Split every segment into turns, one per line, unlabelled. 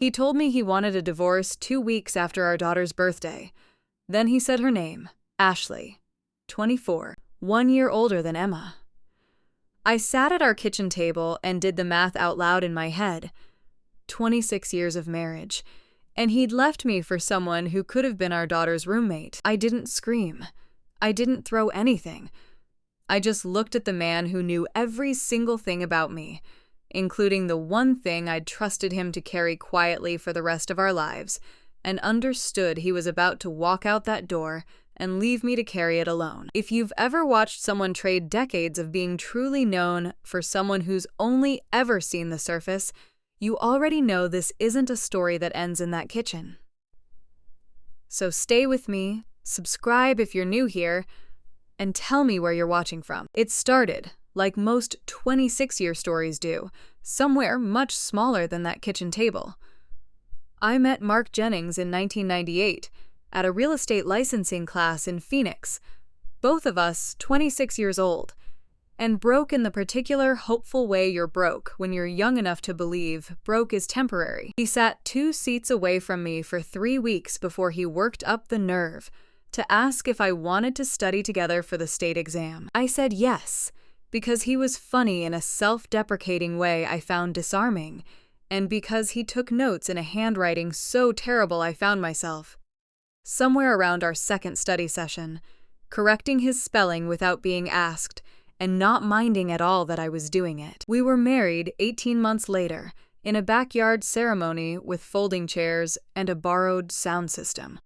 He told me he wanted a divorce 2 weeks after our daughter's birthday. Then he said her name, Ashley, 24, 1 year older than Emma. I sat at our kitchen table and did the math out loud in my head. 26 years of marriage, and he'd left me for someone who could have been our daughter's roommate. I didn't scream. I didn't throw anything. I just looked at the man who knew every single thing about me, including the one thing I'd trusted him to carry quietly for the rest of our lives, and understood he was about to walk out that door and leave me to carry it alone. If you've ever watched someone trade decades of being truly known for someone who's only ever seen the surface, you already know this isn't a story that ends in that kitchen. So stay with me, subscribe if you're new here, and tell me where you're watching from. It started, like most 26-year stories do, somewhere much smaller than that kitchen table. I met Mark Jennings in 1998 at a real estate licensing class in Phoenix, both of us 26 years old, and broke in the particular hopeful way you're broke when you're young enough to believe broke is temporary. He sat 2 seats away from me for 3 weeks before he worked up the nerve to ask if I wanted to study together for the state exam. I said yes, because he was funny in a self-deprecating way I found disarming, and because he took notes in a handwriting so terrible I found myself, somewhere around our second study session, correcting his spelling without being asked, and not minding at all that I was doing it. We were married 18 months later, in a backyard ceremony with folding chairs and a borrowed sound system.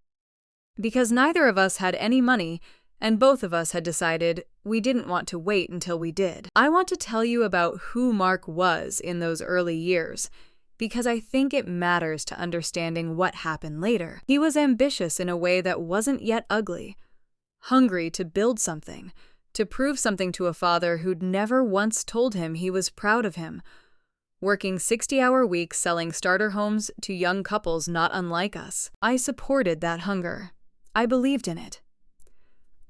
Because neither of us had any money, and both of us had decided we didn't want to wait until we did. I want to tell you about who Mark was in those early years, because I think it matters to understanding what happened later. He was ambitious in a way that wasn't yet ugly, hungry to build something, to prove something to a father who'd never once told him he was proud of him, working 60-hour weeks selling starter homes to young couples not unlike us. I supported that hunger. I believed in it.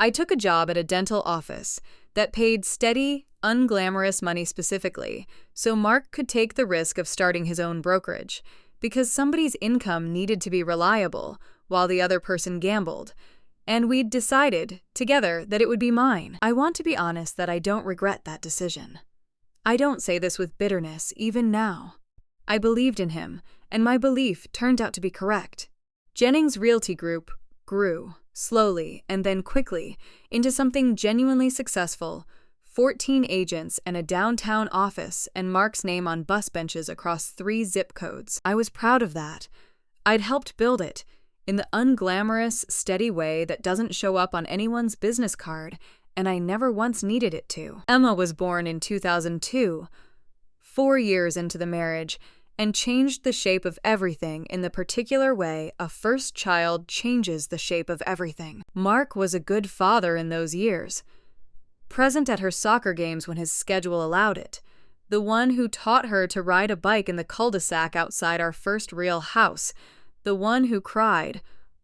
I took a job at a dental office that paid steady, unglamorous money specifically, so Mark could take the risk of starting his own brokerage, because somebody's income needed to be reliable while the other person gambled, and we'd decided, together, that it would be mine. I want to be honest that I don't regret that decision. I don't say this with bitterness, even now. I believed in him, and my belief turned out to be correct. Jennings Realty Group grew, slowly and then quickly, into something genuinely successful. 14 agents and a downtown office, and Mark's name on bus benches across 3 zip codes. I was proud of that. I'd helped build it, in the unglamorous, steady way that doesn't show up on anyone's business card, and I never once needed it to. Emma was born in 2002, 4 years into the marriage, and changed the shape of everything in the particular way a first child changes the shape of everything. Mark was a good father in those years, present at her soccer games when his schedule allowed it, the one who taught her to ride a bike in the cul-de-sac outside our first real house, the one who cried,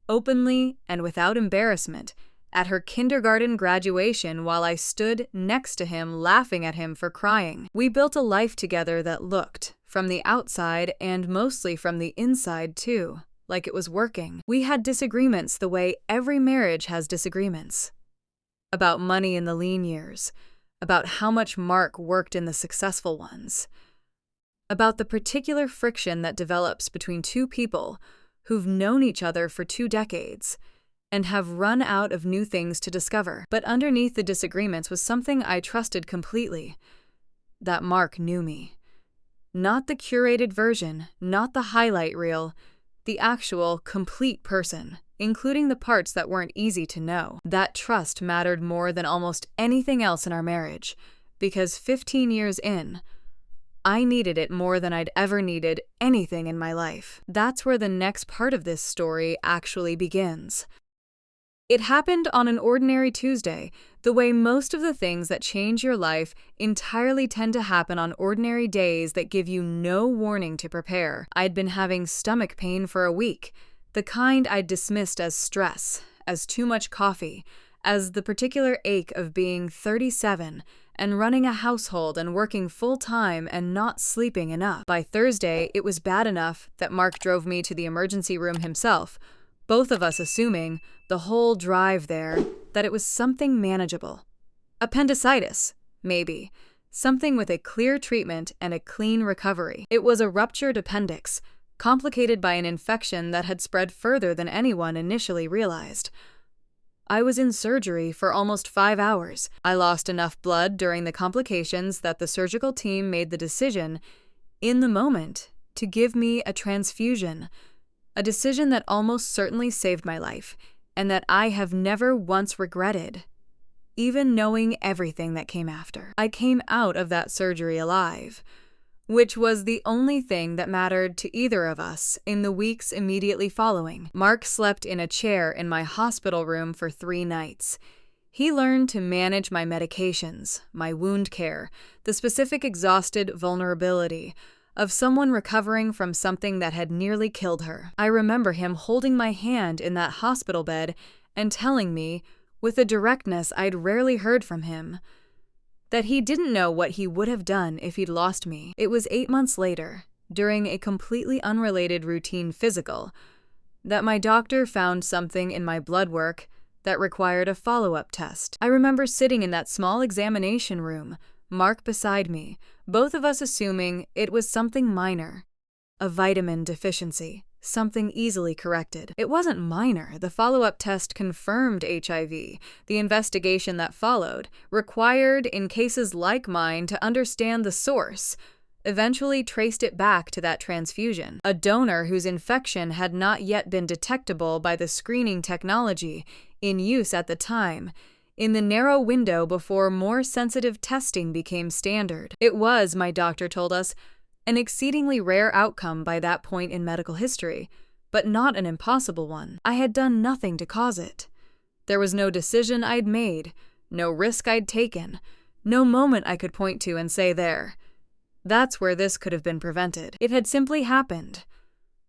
openly and without embarrassment, at her kindergarten graduation while I stood next to him laughing at him for crying. We built a life together that looked, from the outside and mostly from the inside too, like it was working. We had disagreements the way every marriage has disagreements. About money in the lean years, about how much Mark worked in the successful ones, about the particular friction that develops between 2 people who've known each other for 2 decades and have run out of new things to discover. But underneath the disagreements was something I trusted completely, that Mark knew me. Not the curated version, not the highlight reel, the actual, complete person, including the parts that weren't easy to know. That trust mattered more than almost anything else in our marriage, because 15 years in, I needed it more than I'd ever needed anything in my life. That's where the next part of this story actually begins. It happened on an ordinary Tuesday, the way most of the things that change your life entirely tend to happen on ordinary days that give you no warning to prepare. I'd been having stomach pain for a week, the kind I'd dismissed as stress, as too much coffee, as the particular ache of being 37 and running a household and working full-time and not sleeping enough. By Thursday, it was bad enough that Mark drove me to the emergency room himself, both of us assuming, the whole drive there, that it was something manageable. Appendicitis, maybe. Something with a clear treatment and a clean recovery. It was a ruptured appendix, complicated by an infection that had spread further than anyone initially realized. I was in surgery for almost 5 hours. I lost enough blood during the complications that the surgical team made the decision, in the moment, to give me a transfusion, a decision that almost certainly saved my life, and that I have never once regretted, even knowing everything that came after. I came out of that surgery alive, which was the only thing that mattered to either of us in the weeks immediately following. Mark slept in a chair in my hospital room for 3 nights. He learned to manage my medications, my wound care, the specific exhausted vulnerability of someone recovering from something that had nearly killed her. I remember him holding my hand in that hospital bed and telling me, with a directness I'd rarely heard from him, that he didn't know what he would have done if he'd lost me. It was 8 months later, during a completely unrelated routine physical, that my doctor found something in my blood work that required a follow-up test. I remember sitting in that small examination room, Mark beside me, both of us assuming it was something minor, a vitamin deficiency. Something easily corrected. It wasn't minor. The follow-up test confirmed HIV. The investigation that followed, required in cases like mine to understand the source, eventually traced it back to that transfusion. A donor whose infection had not yet been detectable by the screening technology in use at the time, in the narrow window before more sensitive testing became standard. It was, my doctor told us, an exceedingly rare outcome by that point in medical history, but not an impossible one. I had done nothing to cause it. There was no decision I'd made, no risk I'd taken, no moment I could point to and say there. That's where this could have been prevented. It had simply happened.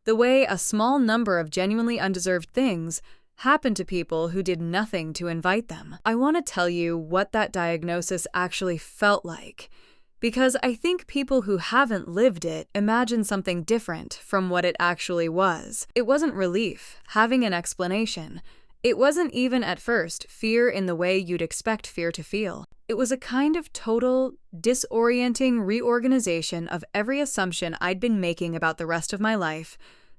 The way a small number of genuinely undeserved things happen to people who did nothing to invite them. I want to tell you what that diagnosis actually felt like, because I think people who haven't lived it imagine something different from what it actually was. It wasn't relief, having an explanation. It wasn't even at first fear in the way you'd expect fear to feel. It was a kind of total, disorienting reorganization of every assumption I'd been making about the rest of my life,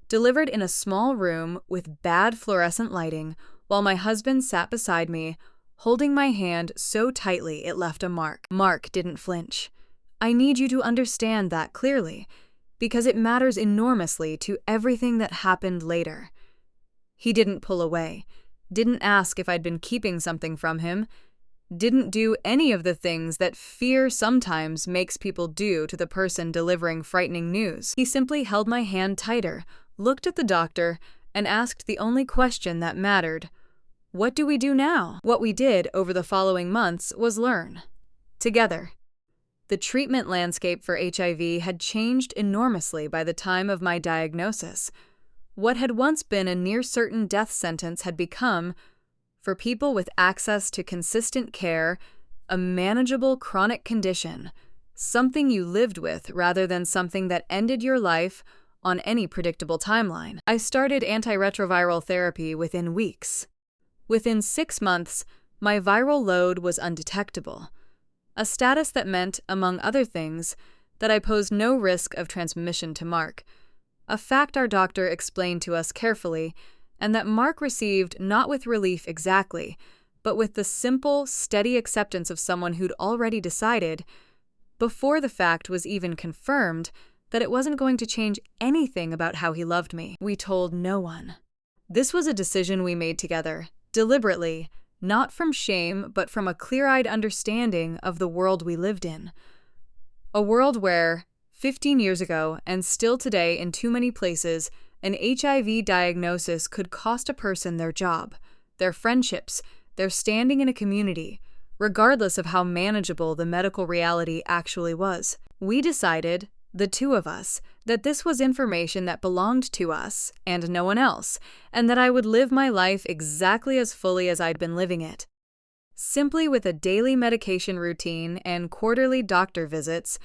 delivered in a small room with bad fluorescent lighting, while my husband sat beside me, holding my hand so tightly it left a mark. Mark didn't flinch. I need you to understand that clearly, because it matters enormously to everything that happened later. He didn't pull away, didn't ask if I'd been keeping something from him, didn't do any of the things that fear sometimes makes people do to the person delivering frightening news. He simply held my hand tighter, looked at the doctor, and asked the only question that mattered: what do we do now? What we did over the following months was learn. Together. The treatment landscape for HIV had changed enormously by the time of my diagnosis. What had once been a near-certain death sentence had become, for people with access to consistent care, a manageable chronic condition, something you lived with rather than something that ended your life on any predictable timeline. I started antiretroviral therapy within weeks. Within 6 months, my viral load was undetectable. A status that meant, among other things, that I posed no risk of transmission to Mark, a fact our doctor explained to us carefully, and that Mark received not with relief exactly, but with the simple, steady acceptance of someone who'd already decided, before the fact was even confirmed, that it wasn't going to change anything about how he loved me. We told no one. This was a decision we made together, deliberately, not from shame, but from a clear-eyed understanding of the world we lived in. A world where, 15 years ago, and still today in too many places, an HIV diagnosis could cost a person their job, their friendships, their standing in a community, regardless of how manageable the medical reality actually was. We decided, the two of us, that this was information that belonged to us and no one else, and that I would live my life exactly as fully as I'd been living it. simply with a daily medication routine and quarterly doctor visits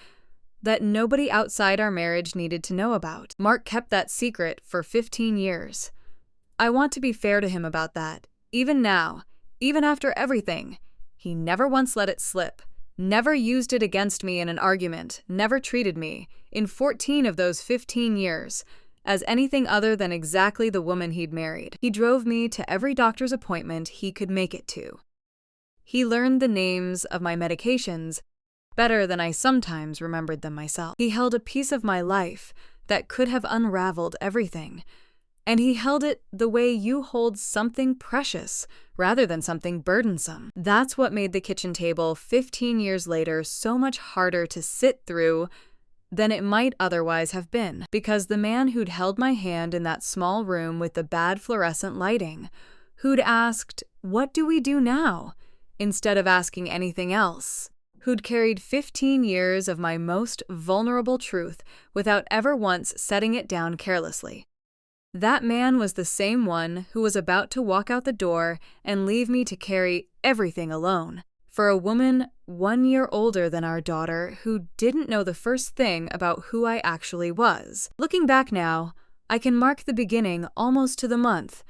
that nobody outside our marriage needed to know about. Mark kept that secret for 15 years. I want to be fair to him about that. Even now, even after everything, he never once let it slip, never used it against me in an argument, never treated me, in 14 of those 15 years, as anything other than exactly the woman he'd married. He drove me to every doctor's appointment he could make it to. He learned the names of my medications better than I sometimes remembered them myself. He held a piece of my life that could have unraveled everything, and he held it the way you hold something precious rather than something burdensome. That's what made the kitchen table 15 years later so much harder to sit through than it might otherwise have been, because the man who'd held my hand in that small room with the bad fluorescent lighting, who'd asked, "What do we do now?" instead of asking anything else, who'd carried 15 years of my most vulnerable truth without ever once setting it down carelessly. That man was the same one who was about to walk out the door and leave me to carry everything alone. For a woman 1 year older than our daughter who didn't know the first thing about who I actually was. Looking back now, I can mark the beginning almost to the month,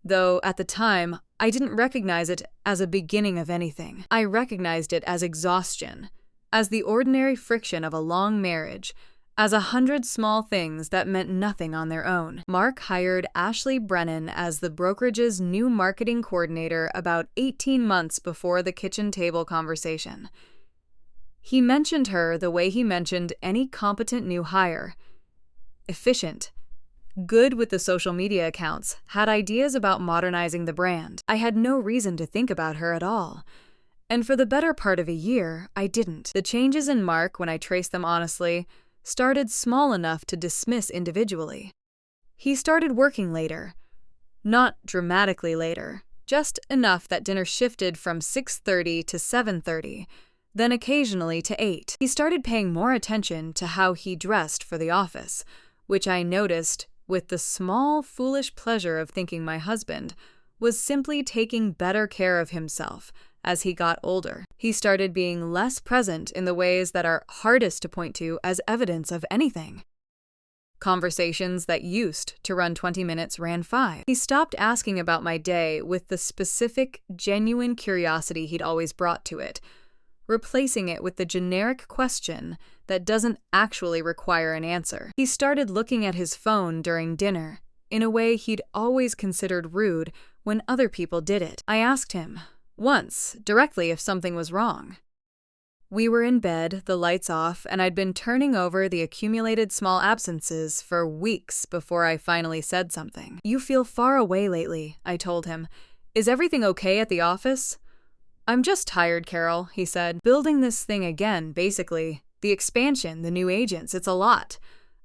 though at the time, I didn't recognize it as a beginning of anything. I recognized it as exhaustion, as the ordinary friction of a long marriage, as 100 small things that meant nothing on their own. Mark hired Ashley Brennan as the brokerage's new marketing coordinator about 18 months before the kitchen table conversation. He mentioned her the way he mentioned any competent new hire. Efficient, good with the social media accounts, had ideas about modernizing the brand. I had no reason to think about her at all. And for the better part of a year, I didn't. The changes in Mark, when I traced them honestly, started small enough to dismiss individually. He started working later. Not dramatically later, just enough that dinner shifted from 6:30 to 7:30, then occasionally to 8. He started paying more attention to how he dressed for the office, which I noticed with the small, foolish pleasure of thinking my husband was simply taking better care of himself as he got older. He started being less present in the ways that are hardest to point to as evidence of anything. Conversations that used to run 20 minutes ran 5. He stopped asking about my day with the specific, genuine curiosity he'd always brought to it, replacing it with the generic question that doesn't actually require an answer. He started looking at his phone during dinner in a way he'd always considered rude when other people did it. I asked him once, directly, if something was wrong. We were in bed, the lights off, and I'd been turning over the accumulated small absences for weeks before I finally said something. "You feel far away lately," I told him. "Is everything okay at the office?" "I'm just tired, Carol," he said. "Building this thing again, basically. The expansion, the new agents, it's a lot."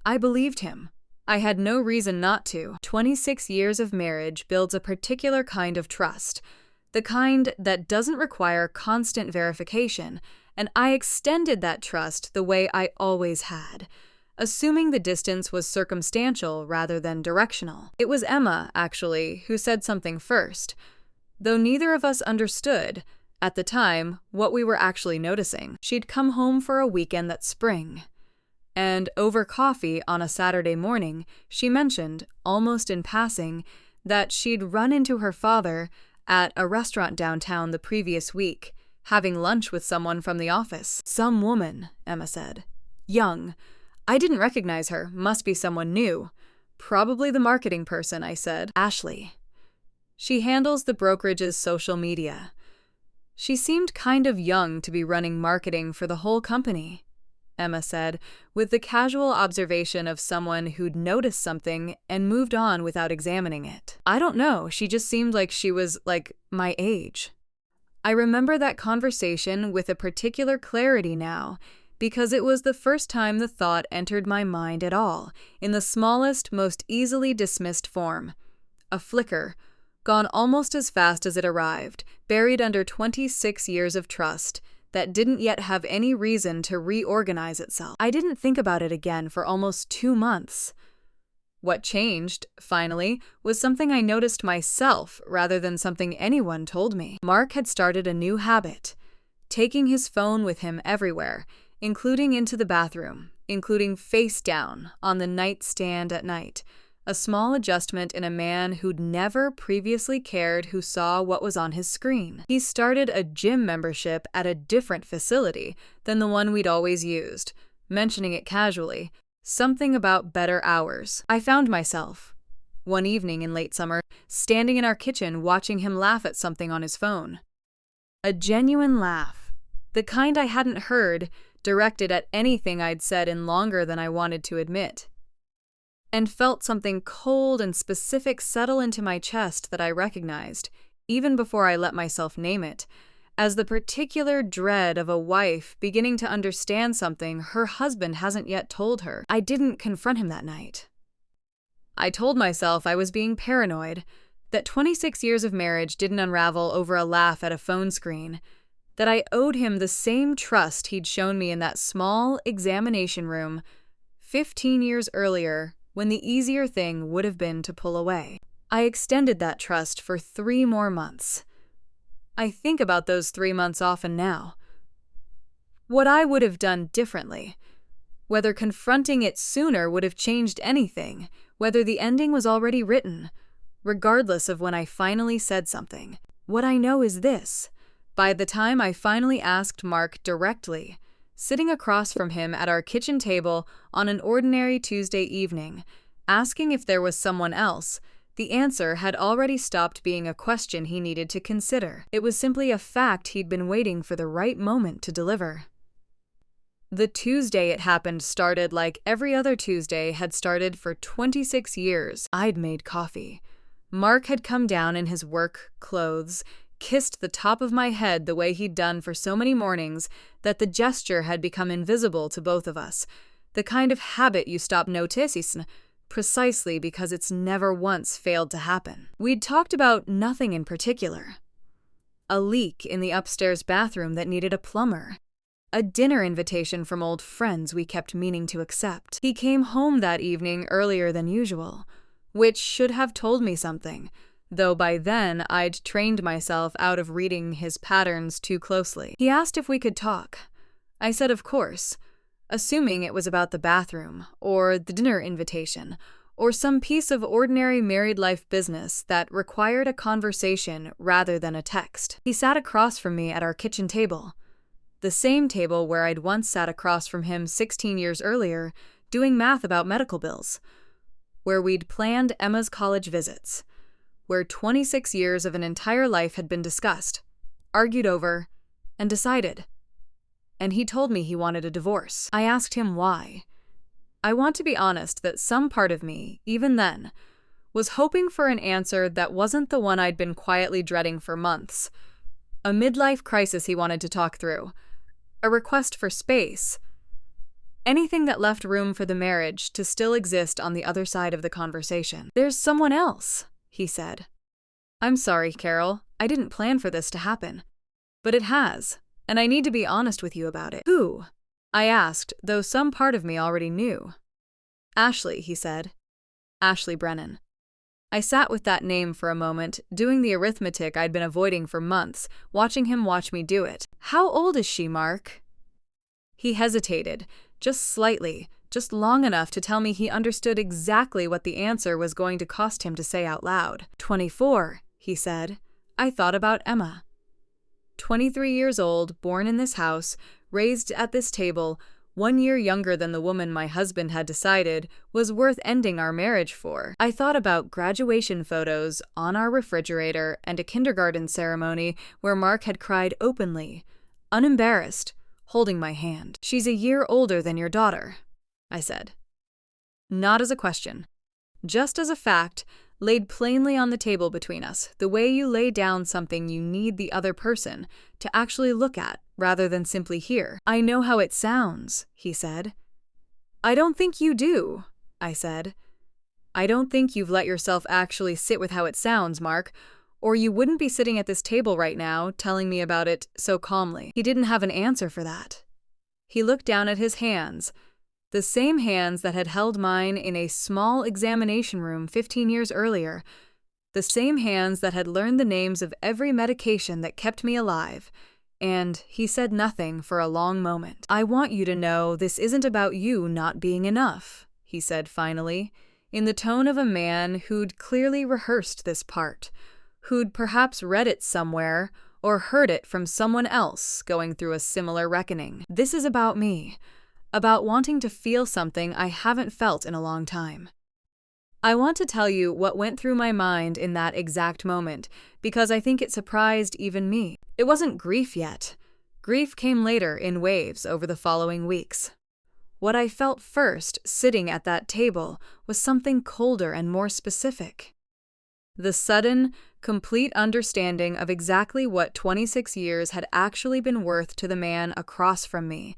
I believed him. I had no reason not to. 26 years of marriage builds a particular kind of trust, the kind that doesn't require constant verification, and I extended that trust the way I always had, assuming the distance was circumstantial rather than directional. It was Emma, actually, who said something first, though neither of us understood, at the time, what we were actually noticing. She'd come home for a weekend that spring, and over coffee on a Saturday morning, she mentioned, almost in passing, that she'd run into her father at a restaurant downtown the previous week, having lunch with someone from the office. "Some woman," Emma said. "Young. I didn't recognize her. Must be someone new. Probably the marketing person," I said. "Ashley. She handles the brokerage's social media. She seemed kind of young to be running marketing for the whole company," Emma said, with the casual observation of someone who'd noticed something and moved on without examining it. "I don't know, she just seemed like she was, my age." I remember that conversation with a particular clarity now, because it was the first time the thought entered my mind at all, in the smallest, most easily dismissed form. A flicker, gone almost as fast as it arrived, buried under 26 years of trust that didn't yet have any reason to reorganize itself. I didn't think about it again for almost 2 months. What changed, finally, was something I noticed myself rather than something anyone told me. Mark had started a new habit, taking his phone with him everywhere, including into the bathroom, including face down on the nightstand at night. A small adjustment in a man who'd never previously cared who saw what was on his screen. He started a gym membership at a different facility than the one we'd always used, mentioning it casually, something about better hours. I found myself, one evening in late summer, standing in our kitchen watching him laugh at something on his phone. A genuine laugh, the kind I hadn't heard directed at anything I'd said in longer than I wanted to admit, and felt something cold and specific settle into my chest that I recognized, even before I let myself name it, as the particular dread of a wife beginning to understand something her husband hasn't yet told her. I didn't confront him that night. I told myself I was being paranoid, that 26 years of marriage didn't unravel over a laugh at a phone screen, that I owed him the same trust he'd shown me in that small examination room 15 years earlier, when the easier thing would have been to pull away. I extended that trust for 3 more months. I think about those 3 months often now. What I would have done differently, whether confronting it sooner would have changed anything, whether the ending was already written, regardless of when I finally said something. What I know is this: by the time I finally asked Mark directly, sitting across from him at our kitchen table on an ordinary Tuesday evening, asking if there was someone else, the answer had already stopped being a question he needed to consider. It was simply a fact he'd been waiting for the right moment to deliver. The Tuesday it happened started like every other Tuesday had started for 26 years. I'd made coffee. Mark had come down in his work clothes, kissed the top of my head the way he'd done for so many mornings that the gesture had become invisible to both of us, the kind of habit you stop noticing precisely because it's never once failed to happen. We'd talked about nothing in particular. A leak in the upstairs bathroom that needed a plumber. A dinner invitation from old friends we kept meaning to accept. He came home that evening earlier than usual, which should have told me something, though by then I'd trained myself out of reading his patterns too closely. He asked if we could talk. I said of course, assuming it was about the bathroom, or the dinner invitation, or some piece of ordinary married life business that required a conversation rather than a text. He sat across from me at our kitchen table, the same table where I'd once sat across from him 16 years earlier, doing math about medical bills, where we'd planned Emma's college visits, where 26 years of an entire life had been discussed, argued over, and decided. And he told me he wanted a divorce. I asked him why. I want to be honest that some part of me, even then, was hoping for an answer that wasn't the one I'd been quietly dreading for months. A midlife crisis he wanted to talk through. A request for space. Anything that left room for the marriage to still exist on the other side of the conversation. "There's someone else," he said. "I'm sorry, Carol. I didn't plan for this to happen. But it has, and I need to be honest with you about it." "Who?" I asked, though some part of me already knew. "Ashley," he said. "Ashley Brennan." I sat with that name for a moment, doing the arithmetic I'd been avoiding for months, watching him watch me do it. "How old is she, Mark?" He hesitated, just slightly, just long enough to tell me he understood exactly what the answer was going to cost him to say out loud. 24, he said. I thought about Emma. 23 years old, born in this house, raised at this table, 1 year younger than the woman my husband had decided was worth ending our marriage for. I thought about graduation photos on our refrigerator and a kindergarten ceremony where Mark had cried openly, unembarrassed, holding my hand. "She's a year older than your daughter," I said. Not as a question, just as a fact, laid plainly on the table between us, the way you lay down something you need the other person to actually look at rather than simply hear. "I know how it sounds," he said. "I don't think you do," I said. "I don't think you've let yourself actually sit with how it sounds, Mark, or you wouldn't be sitting at this table right now telling me about it so calmly." He didn't have an answer for that. He looked down at his hands, The same hands that had held mine in a small examination room 15 years earlier. The same hands that had learned the names of every medication that kept me alive. And he said nothing for a long moment. "I want you to know this isn't about you not being enough," he said finally, in the tone of a man who'd clearly rehearsed this part, who'd perhaps read it somewhere or heard it from someone else going through a similar reckoning. "This is about me, about wanting to feel something I haven't felt in a long time. I want to tell you what went through my mind in that exact moment, because I think it surprised even me. It wasn't grief yet. Grief came later in waves over the following weeks. What I felt first, sitting at that table, was something colder and more specific. The sudden, complete understanding of exactly what 26 years had actually been worth to the man across from me,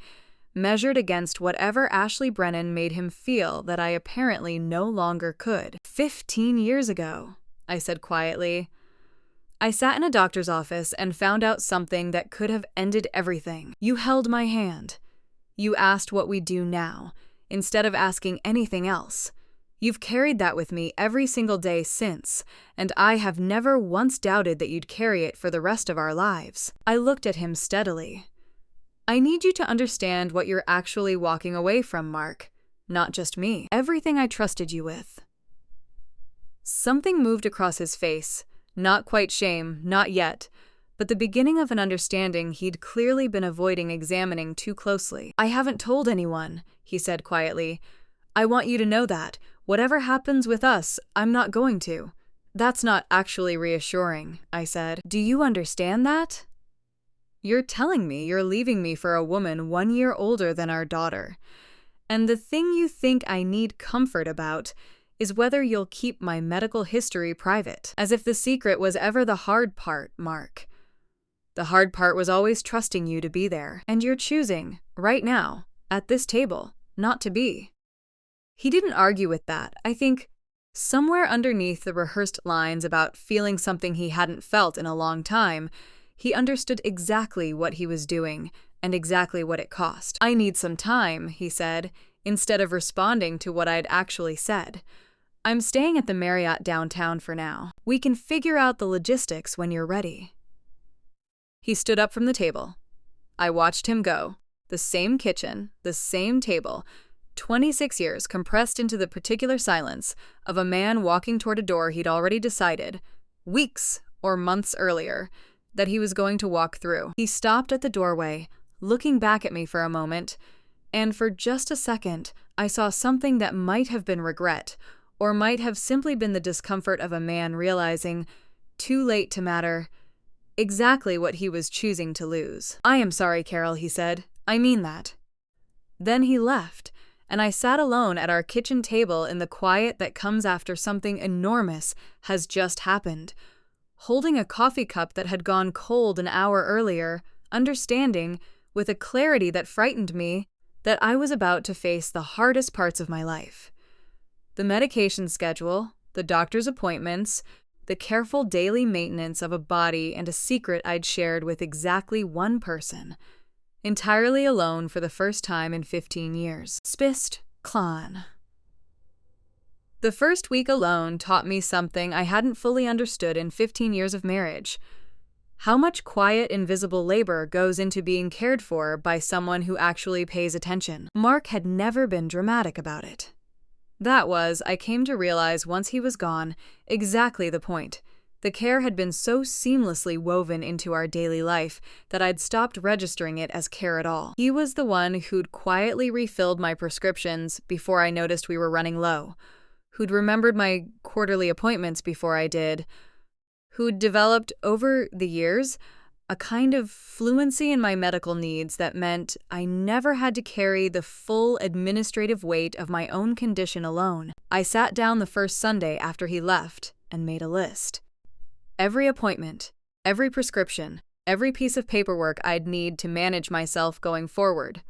measured against whatever Ashley Brennan made him feel that I apparently no longer could. 15 years ago, I said quietly. I sat in a doctor's office and found out something that could have ended everything. You held my hand. You asked what we do now, instead of asking anything else. You've carried that with me every single day since, and I have never once doubted that you'd carry it for the rest of our lives. I looked at him steadily. I need you to understand what you're actually walking away from, Mark. Not just me. Everything I trusted you with. Something moved across his face. Not quite shame, not yet, but the beginning of an understanding he'd clearly been avoiding examining too closely. I haven't told anyone, he said quietly. I want you to know that. Whatever happens with us, I'm not going to. That's not actually reassuring, I said. Do you understand that? You're telling me you're leaving me for a woman 1 year older than our daughter. And the thing you think I need comfort about is whether you'll keep my medical history private. As if the secret was ever the hard part, Mark. The hard part was always trusting you to be there. And you're choosing, right now, at this table, not to be. He didn't argue with that. I think somewhere underneath the rehearsed lines about feeling something he hadn't felt in a long time, he understood exactly what he was doing and exactly what it cost. I need some time, he said, instead of responding to what I'd actually said. I'm staying at the Marriott downtown for now. We can figure out the logistics when you're ready. He stood up from the table. I watched him go. The same kitchen, the same table, 26 years compressed into the particular silence of a man walking toward a door he'd already decided, weeks or months earlier, that he was going to walk through. He stopped at the doorway, looking back at me for a moment, and for just a second, I saw something that might have been regret, or might have simply been the discomfort of a man realizing, too late to matter, exactly what he was choosing to lose. I am sorry, Carol, he said. I mean that. Then he left, and I sat alone at our kitchen table in the quiet that comes after something enormous has just happened, holding a coffee cup that had gone cold an hour earlier, understanding, with a clarity that frightened me, that I was about to face the hardest parts of my life. The medication schedule, the doctor's appointments, the careful daily maintenance of a body and a secret I'd shared with exactly one person, entirely alone for the first time in 15 years. Spist Clan. The first week alone taught me something I hadn't fully understood in 15 years of marriage. How much quiet, invisible labor goes into being cared for by someone who actually pays attention. Mark had never been dramatic about it. That was, I came to realize once he was gone, exactly the point. The care had been so seamlessly woven into our daily life that I'd stopped registering it as care at all. He was the one who'd quietly refilled my prescriptions before I noticed we were running low, who'd remembered my quarterly appointments before I did, who'd developed, over the years, a kind of fluency in my medical needs that meant I never had to carry the full administrative weight of my own condition alone. I sat down the first Sunday after he left and made a list. Every appointment, every prescription, every piece of paperwork I'd need to manage myself going forward.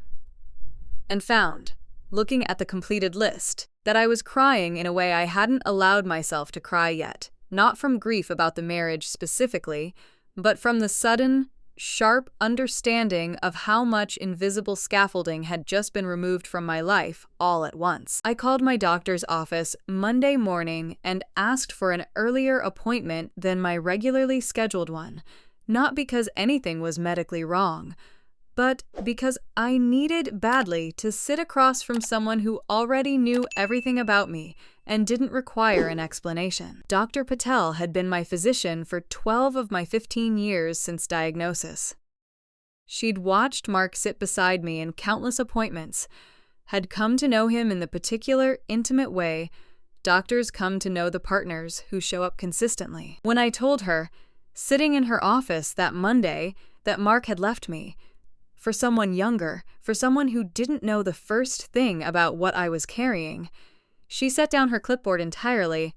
And found, looking at the completed list, that I was crying in a way I hadn't allowed myself to cry yet, not from grief about the marriage specifically, but from the sudden, sharp understanding of how much invisible scaffolding had just been removed from my life all at once. I called my doctor's office Monday morning and asked for an earlier appointment than my regularly scheduled one, not because anything was medically wrong, but because I needed badly to sit across from someone who already knew everything about me and didn't require an explanation. Dr. Patel had been my physician for 12 of my 15 years since diagnosis. She'd watched Mark sit beside me in countless appointments, had come to know him in the particular, intimate way doctors come to know the partners who show up consistently. When I told her, sitting in her office that Monday, that Mark had left me, for someone younger, for someone who didn't know the first thing about what I was carrying, she set down her clipboard entirely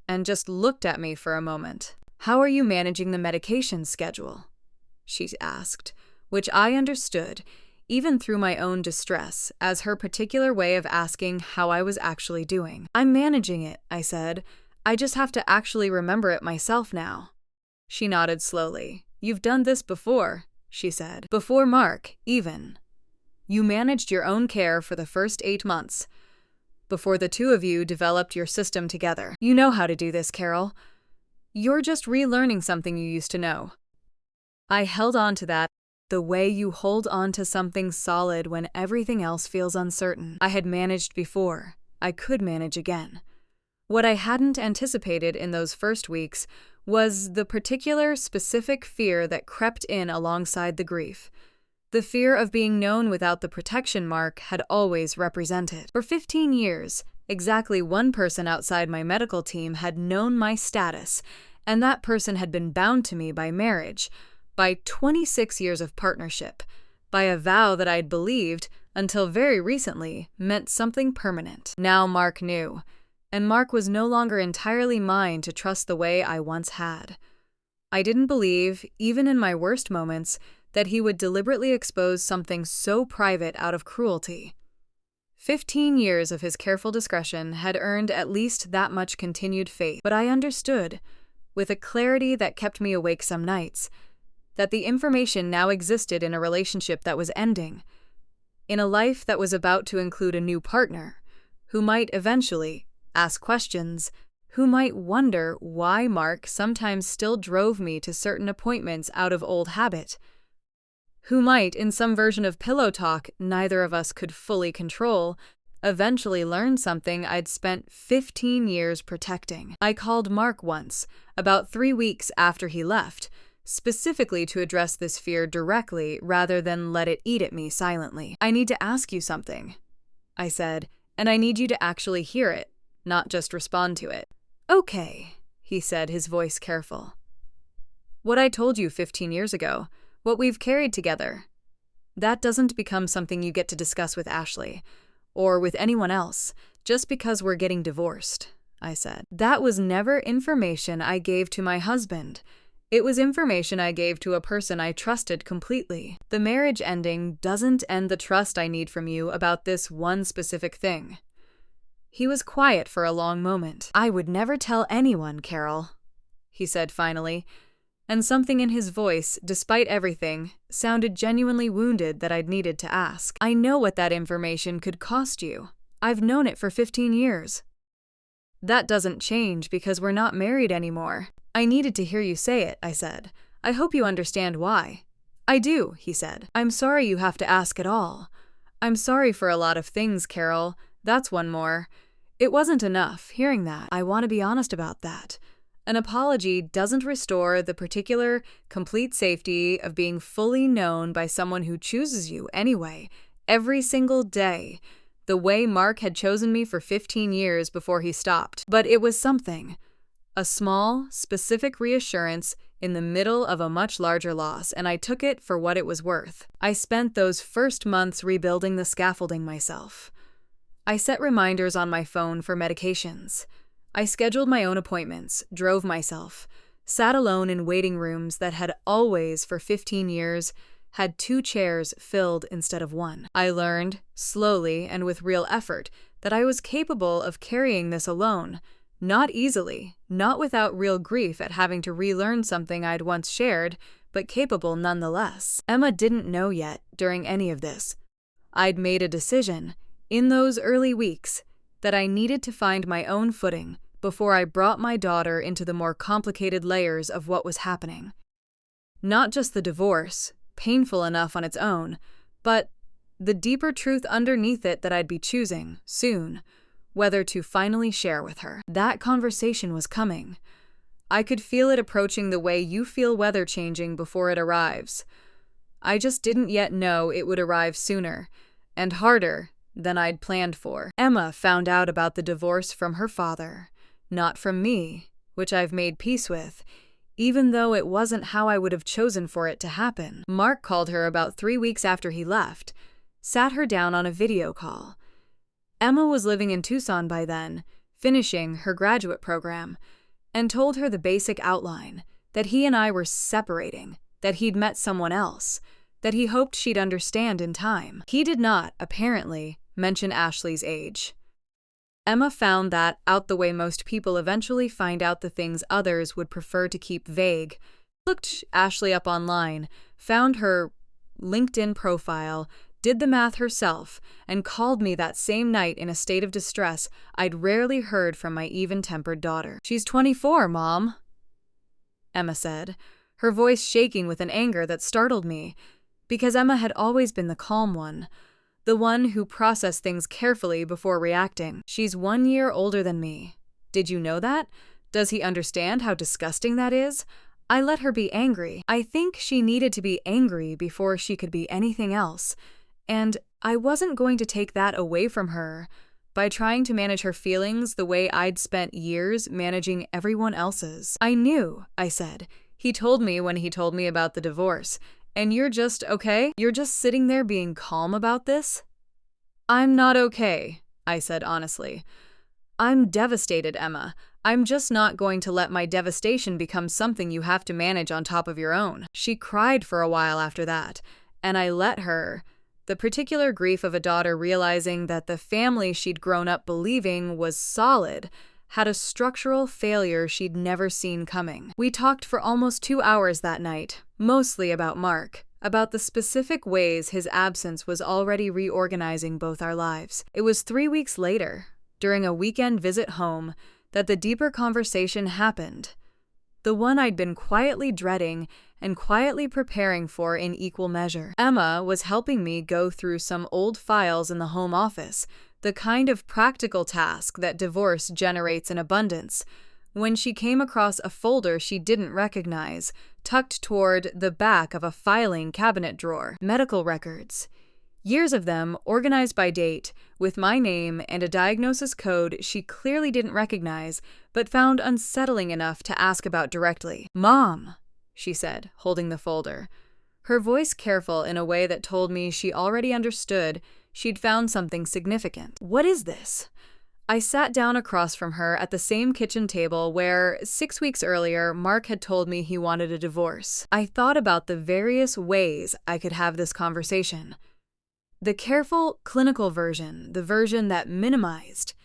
and just looked at me for a moment. "How are you managing the medication schedule?" she asked, which I understood, even through my own distress, as her particular way of asking how I was actually doing. "I'm managing it," I said. "I just have to actually remember it myself now." She nodded slowly. "You've done this before," she said. "Before Mark, even. You managed your own care for the first 8 months, before the two of you developed your system together. You know how to do this, Carol. You're just relearning something you used to know." I held on to that, the way you hold on to something solid when everything else feels uncertain. I had managed before. I could manage again. What I hadn't anticipated in those first weeks was the particular specific fear that crept in alongside the grief. The fear of being known without the protection Mark had always represented. For 15 years, exactly one person outside my medical team had known my status, and that person had been bound to me by marriage, by 26 years of partnership, by a vow that I'd believed, until very recently, meant something permanent. Now Mark knew, and Mark was no longer entirely mine to trust the way I once had. I didn't believe, even in my worst moments, that he would deliberately expose something so private out of cruelty. 15 years of his careful discretion had earned at least that much continued faith, but I understood, with a clarity that kept me awake some nights, that the information now existed in a relationship that was ending, in a life that was about to include a new partner, who might eventually ask questions, who might wonder why Mark sometimes still drove me to certain appointments out of old habit, who might, in some version of pillow talk neither of us could fully control, eventually learn something I'd spent 15 years protecting. I called Mark once, about 3 weeks after he left, specifically to address this fear directly rather than let it eat at me silently. "I need to ask you something," I said, "and I need you to actually hear it, not just respond to it." "Okay," he said, his voice careful. "What I told you 15 years ago, what we've carried together, that doesn't become something you get to discuss with Ashley, or with anyone else, just because we're getting divorced," I said. "That was never information I gave to my husband. It was information I gave to a person I trusted completely. The marriage ending doesn't end the trust I need from you about this one specific thing." He was quiet for a long moment. "I would never tell anyone, Carol," he said finally, and something in his voice, despite everything, sounded genuinely wounded that I'd needed to ask. "I know what that information could cost you. I've known it for 15 years. That doesn't change because we're not married anymore." "I needed to hear you say it," I said. "I hope you understand why." "I do," he said. "I'm sorry you have to ask at all. I'm sorry for a lot of things, Carol. That's one more. It wasn't enough, hearing that. I want to be honest about that. An apology doesn't restore the particular, complete safety of being fully known by someone who chooses you anyway, every single day, the way Mark had chosen me for 15 years before he stopped. But it was something. A small, specific reassurance in the middle of a much larger loss, and I took it for what it was worth. I spent those first months rebuilding the scaffolding myself. I set reminders on my phone for medications. I scheduled my own appointments, drove myself, sat alone in waiting rooms that had always, for 15 years, had 2 chairs filled instead of 1. I learned, slowly and with real effort, that I was capable of carrying this alone, not easily, not without real grief at having to relearn something I'd once shared, but capable nonetheless. Emma didn't know yet, during any of this. I'd made a decision, in those early weeks, that I needed to find my own footing before I brought my daughter into the more complicated layers of what was happening. Not just the divorce, painful enough on its own, but the deeper truth underneath it that I'd be choosing, soon, whether to finally share with her. That conversation was coming. I could feel it approaching the way you feel weather changing before it arrives. I just didn't yet know it would arrive sooner, and harder than I'd planned for. Emma found out about the divorce from her father, not from me, which I've made peace with, even though it wasn't how I would have chosen for it to happen. Mark called her about 3 weeks after he left, sat her down on a video call. Emma was living in Tucson by then, finishing her graduate program, and told her the basic outline, that he and I were separating, that he'd met someone else, that he hoped she'd understand in time. He did not, apparently, mention Ashley's age. Emma found that out the way most people eventually find out the things others would prefer to keep vague. Looked Ashley up online, found her LinkedIn profile, did the math herself, and called me that same night in a state of distress I'd rarely heard from my even-tempered daughter. "She's 24, Mom," Emma said, her voice shaking with an anger that startled me, because Emma had always been the calm one, the one who processed things carefully before reacting. "She's 1 year older than me. Did you know that? Does he understand how disgusting that is? I let her be angry. I think she needed to be angry before she could be anything else. And I wasn't going to take that away from her by trying to manage her feelings the way I'd spent years managing everyone else's." "I knew," I said. "He told me when he told me about the divorce. And you're just okay? You're just sitting there being calm about this?" "I'm not okay," I said honestly. "I'm devastated, Emma. I'm just not going to let my devastation become something you have to manage on top of your own." She cried for a while after that, and I let her. The particular grief of a daughter realizing that the family she'd grown up believing was solid had a structural failure she'd never seen coming. We talked for almost 2 hours that night, mostly about Mark, about the specific ways his absence was already reorganizing both our lives. It was 3 weeks later, during a weekend visit home, that the deeper conversation happened. The one I'd been quietly dreading and quietly preparing for in equal measure. Emma was helping me go through some old files in the home office, the kind of practical task that divorce generates in abundance, when she came across a folder she didn't recognize, tucked toward the back of a filing cabinet drawer. Medical records. Years of them, organized by date, with my name and a diagnosis code she clearly didn't recognize, but found unsettling enough to ask about directly. "Mom," she said, holding the folder, her voice careful in a way that told me she already understood she'd found something significant. "What is this?" I sat down across from her at the same kitchen table where, 6 weeks earlier, Mark had told me he wanted a divorce. I thought about the various ways I could have this conversation. The careful, clinical version, the version that minimized,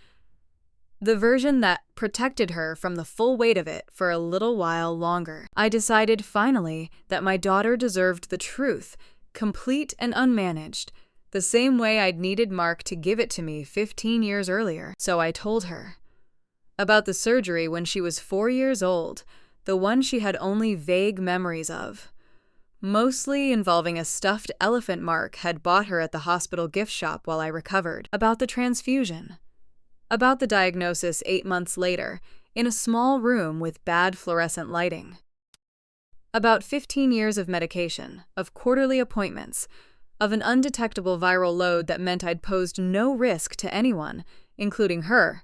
the version that protected her from the full weight of it for a little while longer. I decided, finally, that my daughter deserved the truth, complete and unmanaged, the same way I'd needed Mark to give it to me 15 years earlier. So I told her about the surgery when she was 4 years old, the one she had only vague memories of, mostly involving a stuffed elephant Mark had bought her at the hospital gift shop while I recovered, about the transfusion, about the diagnosis 8 months later, in a small room with bad fluorescent lighting, about 15 years of medication, of quarterly appointments, of an undetectable viral load that meant I'd posed no risk to anyone, including her,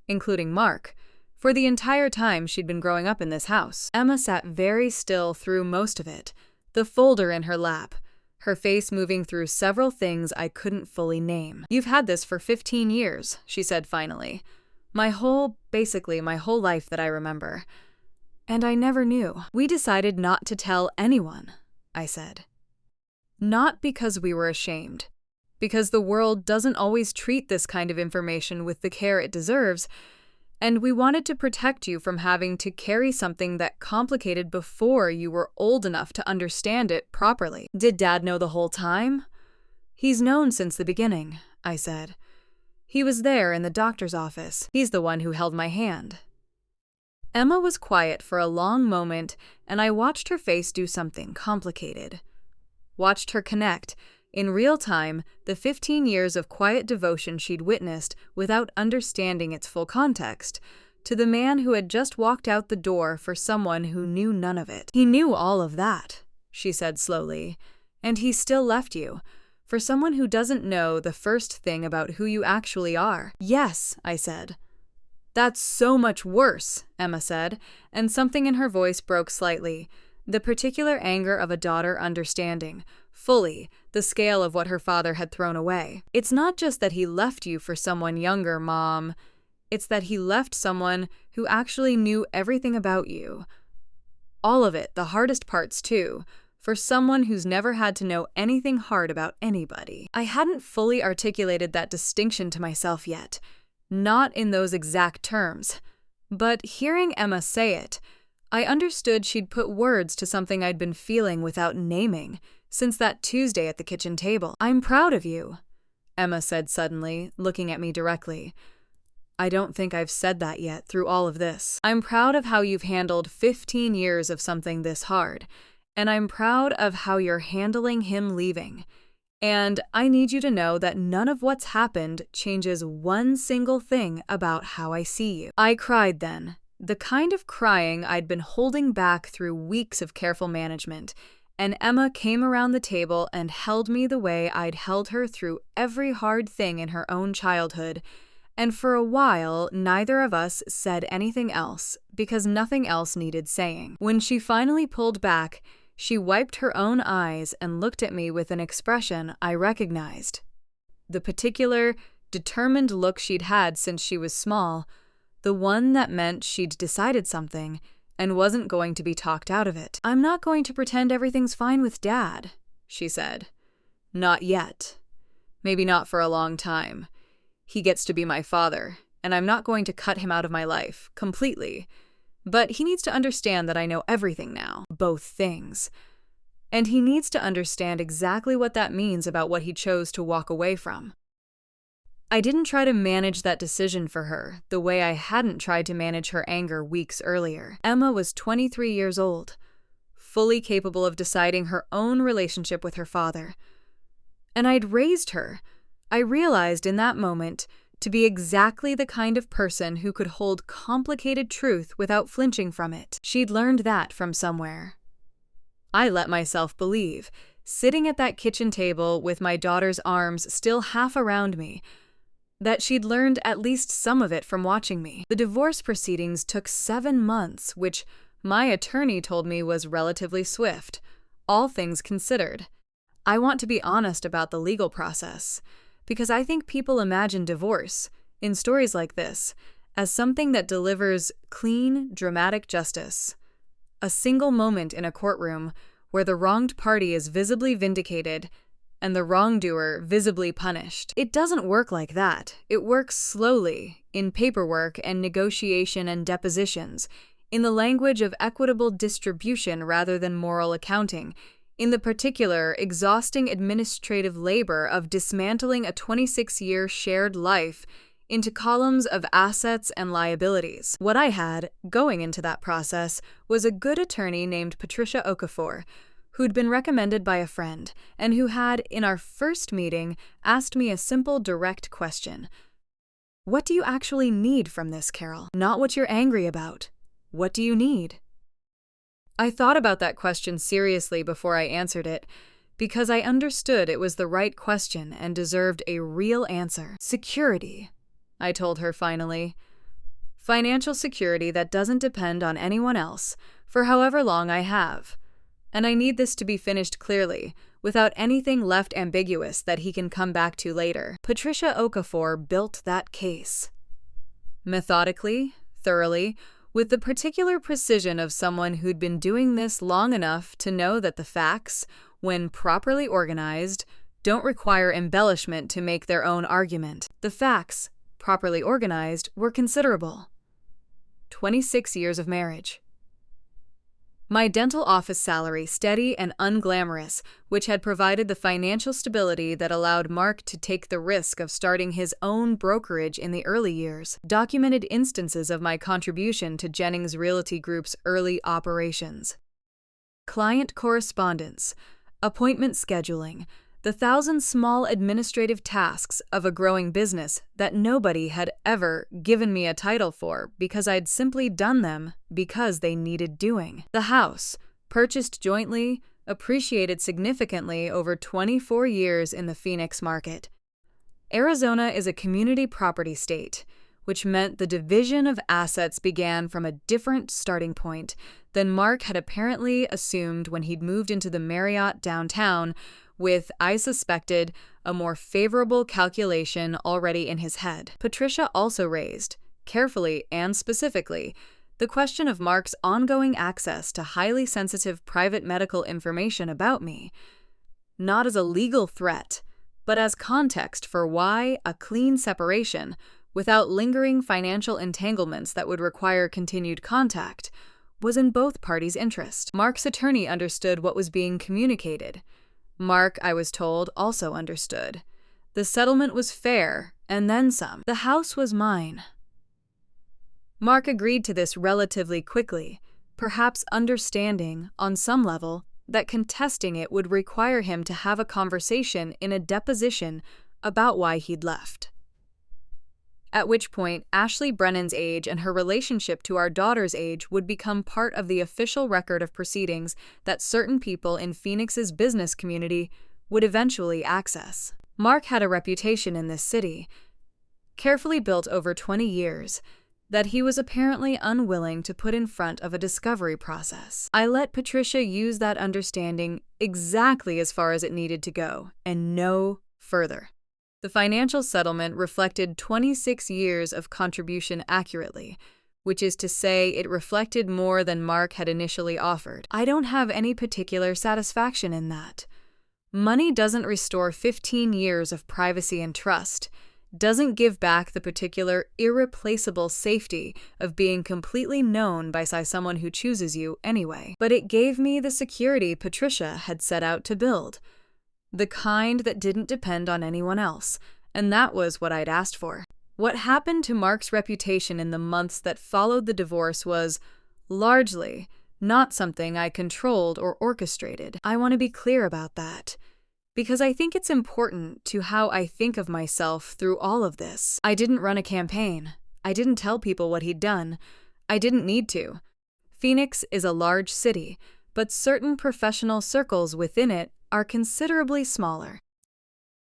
including Mark, for the entire time she'd been growing up in this house. Emma sat very still through most of it, the folder in her lap, her face moving through several things I couldn't fully name. "You've had this for 15 years, she said finally. Basically my whole life that I remember. And I never knew. We decided not to tell anyone," I said. "Not because we were ashamed, because the world doesn't always treat this kind of information with the care it deserves, And we wanted to protect you from having to carry something that complicated before you were old enough to understand it properly. Did Dad know the whole time? He's known since the beginning, I said. He was there in the doctor's office. He's the one who held my hand. Emma was quiet for a long moment, and I watched her face do something complicated. Watched her connect, in real time, the 15 years of quiet devotion she'd witnessed without understanding its full context, to the man who had just walked out the door for someone who knew none of it. He knew all of that, she said slowly, and he still left you, for someone who doesn't know the first thing about who you actually are. Yes, I said. That's so much worse, Emma said, and something in her voice broke slightly, the particular anger of a daughter understanding, fully, the scale of what her father had thrown away. It's not just that he left you for someone younger, Mom. It's that he left someone who actually knew everything about you. All of it, the hardest parts too, for someone who's never had to know anything hard about anybody. I hadn't fully articulated that distinction to myself yet. Not in those exact terms. But hearing Emma say it, I understood she'd put words to something I'd been feeling without naming since that Tuesday at the kitchen table. I'm proud of you, Emma said suddenly, looking at me directly. I don't think I've said that yet through all of this. I'm proud of how you've handled 15 years of something this hard, and I'm proud of how you're handling him leaving. And I need you to know that none of what's happened changes one single thing about how I see you. I cried then, the kind of crying I'd been holding back through weeks of careful management, and Emma came around the table and held me the way I'd held her through every hard thing in her own childhood, and for a while neither of us said anything else because nothing else needed saying. When she finally pulled back, she wiped her own eyes and looked at me with an expression I recognized. The particular, determined look she'd had since she was small, the one that meant she'd decided something and wasn't going to be talked out of it. I'm not going to pretend everything's fine with Dad, she said. Not yet. Maybe not for a long time. He gets to be my father, and I'm not going to cut him out of my life, completely. But he needs to understand that I know everything now, both things. And he needs to understand exactly what that means about what he chose to walk away from. I didn't try to manage that decision for her the way I hadn't tried to manage her anger weeks earlier. Emma was 23 years old, fully capable of deciding her own relationship with her father. And I'd raised her, I realized in that moment, to be exactly the kind of person who could hold complicated truth without flinching from it. She'd learned that from somewhere. I let myself believe, sitting at that kitchen table with my daughter's arms still half around me, that she'd learned at least some of it from watching me. The divorce proceedings took 7 months, which my attorney told me was relatively swift, all things considered. I want to be honest about the legal process, because I think people imagine divorce, in stories like this, as something that delivers clean, dramatic justice. A single moment in a courtroom where the wronged party is visibly vindicated and the wrongdoer visibly punished. It doesn't work like that. It works slowly, in paperwork and negotiation and depositions, in the language of equitable distribution rather than moral accounting, in the particular, exhausting administrative labor of dismantling a 26-year shared life into columns of assets and liabilities. What I had, going into that process, was a good attorney named Patricia Okafor, who'd been recommended by a friend, and who had, in our first meeting, asked me a simple, direct question. What do you actually need from this, Carol? Not what you're angry about. What do you need? I thought about that question seriously before I answered it, because I understood it was the right question and deserved a real answer. Security, I told her finally. Financial security that doesn't depend on anyone else, for however long I have. And I need this to be finished clearly, without anything left ambiguous that he can come back to later. Patricia Okafor built that case. Methodically, thoroughly, with the particular precision of someone who'd been doing this long enough to know that the facts, when properly organized, don't require embellishment to make their own argument. The facts, properly organized, were considerable. 26 years of marriage. My dental office salary, steady and unglamorous, which had provided the financial stability that allowed Mark to take the risk of starting his own brokerage in the early years, documented instances of my contribution to Jennings Realty Group's early operations. Client correspondence, appointment scheduling, the thousand small administrative tasks of a growing business that nobody had ever given me a title for because I'd simply done them because they needed doing. The house, purchased jointly, appreciated significantly over 24 years in the Phoenix market. Arizona is a community property state, which meant the division of assets began from a different starting point than Mark had apparently assumed when he'd moved into the Marriott downtown, with, I suspected, a more favorable calculation already in his head. Patricia also raised, carefully and specifically, the question of Mark's ongoing access to highly sensitive private medical information about me, not as a legal threat, but as context for why a clean separation, without lingering financial entanglements that would require continued contact, was in both parties' interest. Mark's attorney understood what was being communicated. Mark, I was told, also understood. The settlement was fair, and then some. The house was mine. Mark agreed to this relatively quickly, perhaps understanding, on some level, that contesting it would require him to have a conversation in a deposition about why he'd left. At which point, Ashley Brennan's age and her relationship to our daughter's age would become part of the official record of proceedings that certain people in Phoenix's business community would eventually access. Mark had a reputation in this city, carefully built over 20 years, that he was apparently unwilling to put in front of a discovery process. I let Patricia use that understanding exactly as far as it needed to go, and no further. The financial settlement reflected 26 years of contribution accurately, which is to say it reflected more than Mark had initially offered. I don't have any particular satisfaction in that. Money doesn't restore 15 years of privacy and trust, doesn't give back the particular irreplaceable safety of being completely known by someone who chooses you anyway. But it gave me the security Patricia had set out to build. The kind that didn't depend on anyone else, and that was what I'd asked for. What happened to Mark's reputation in the months that followed the divorce was, largely, not something I controlled or orchestrated. I want to be clear about that, because I think it's important to how I think of myself through all of this. I didn't run a campaign. I didn't tell people what he'd done. I didn't need to. Phoenix is a large city, but certain professional circles within it are considerably smaller.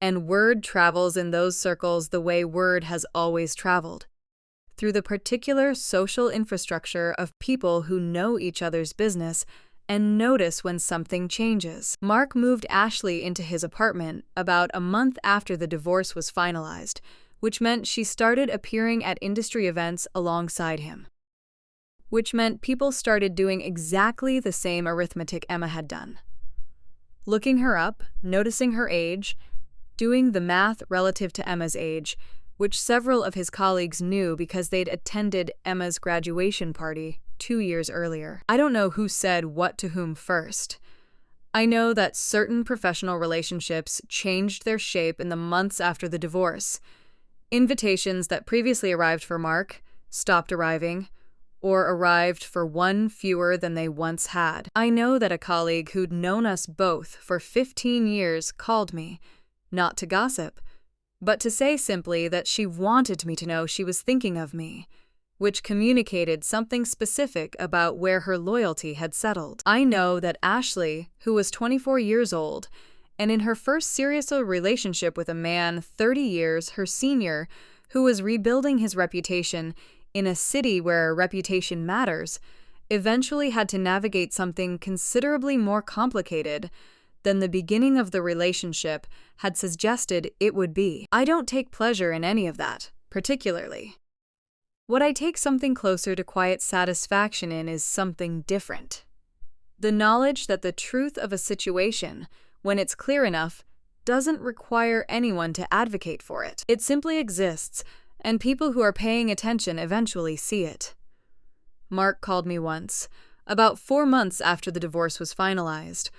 And word travels in those circles the way word has always traveled, through the particular social infrastructure of people who know each other's business and notice when something changes. Mark moved Ashley into his apartment about a month after the divorce was finalized, which meant she started appearing at industry events alongside him. Which meant people started doing exactly the same arithmetic Emma had done. Looking her up, noticing her age, doing the math relative to Emma's age, which several of his colleagues knew because they'd attended Emma's graduation party 2 years earlier. I don't know who said what to whom first. I know that certain professional relationships changed their shape in the months after the divorce. Invitations that previously arrived for Mark stopped arriving, or arrived for one fewer than they once had. I know that a colleague who'd known us both for 15 years called me, not to gossip, but to say simply that she wanted me to know she was thinking of me, which communicated something specific about where her loyalty had settled. I know that Ashley, who was 24 years old, and in her first serious relationship with a man 30 years her senior, who was rebuilding his reputation in a city where reputation matters, eventually had to navigate something considerably more complicated than the beginning of the relationship had suggested it would be. I don't take pleasure in any of that, particularly. What I take something closer to quiet satisfaction in is something different. The knowledge that the truth of a situation, when it's clear enough, doesn't require anyone to advocate for it. It simply exists, and people who are paying attention eventually see it. Mark called me once, about 4 months after the divorce was finalized.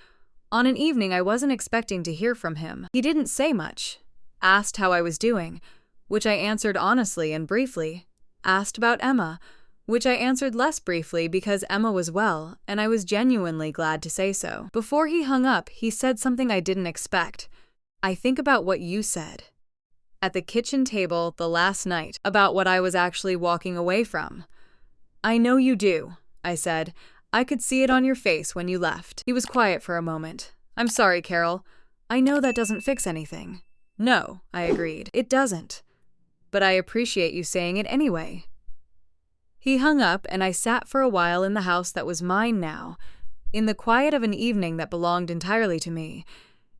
On an evening I wasn't expecting to hear from him. He didn't say much. Asked how I was doing, which I answered honestly and briefly. Asked about Emma, which I answered less briefly because Emma was well, and I was genuinely glad to say so. Before he hung up, he said something I didn't expect. I think about what you said at the kitchen table the last night about what I was actually walking away from. I know you do, I said. I could see it on your face when you left. He was quiet for a moment. I'm sorry, Carol. I know that doesn't fix anything. No, I agreed. It doesn't. But I appreciate you saying it anyway. He hung up, and I sat for a while in the house that was mine now, in the quiet of an evening that belonged entirely to me,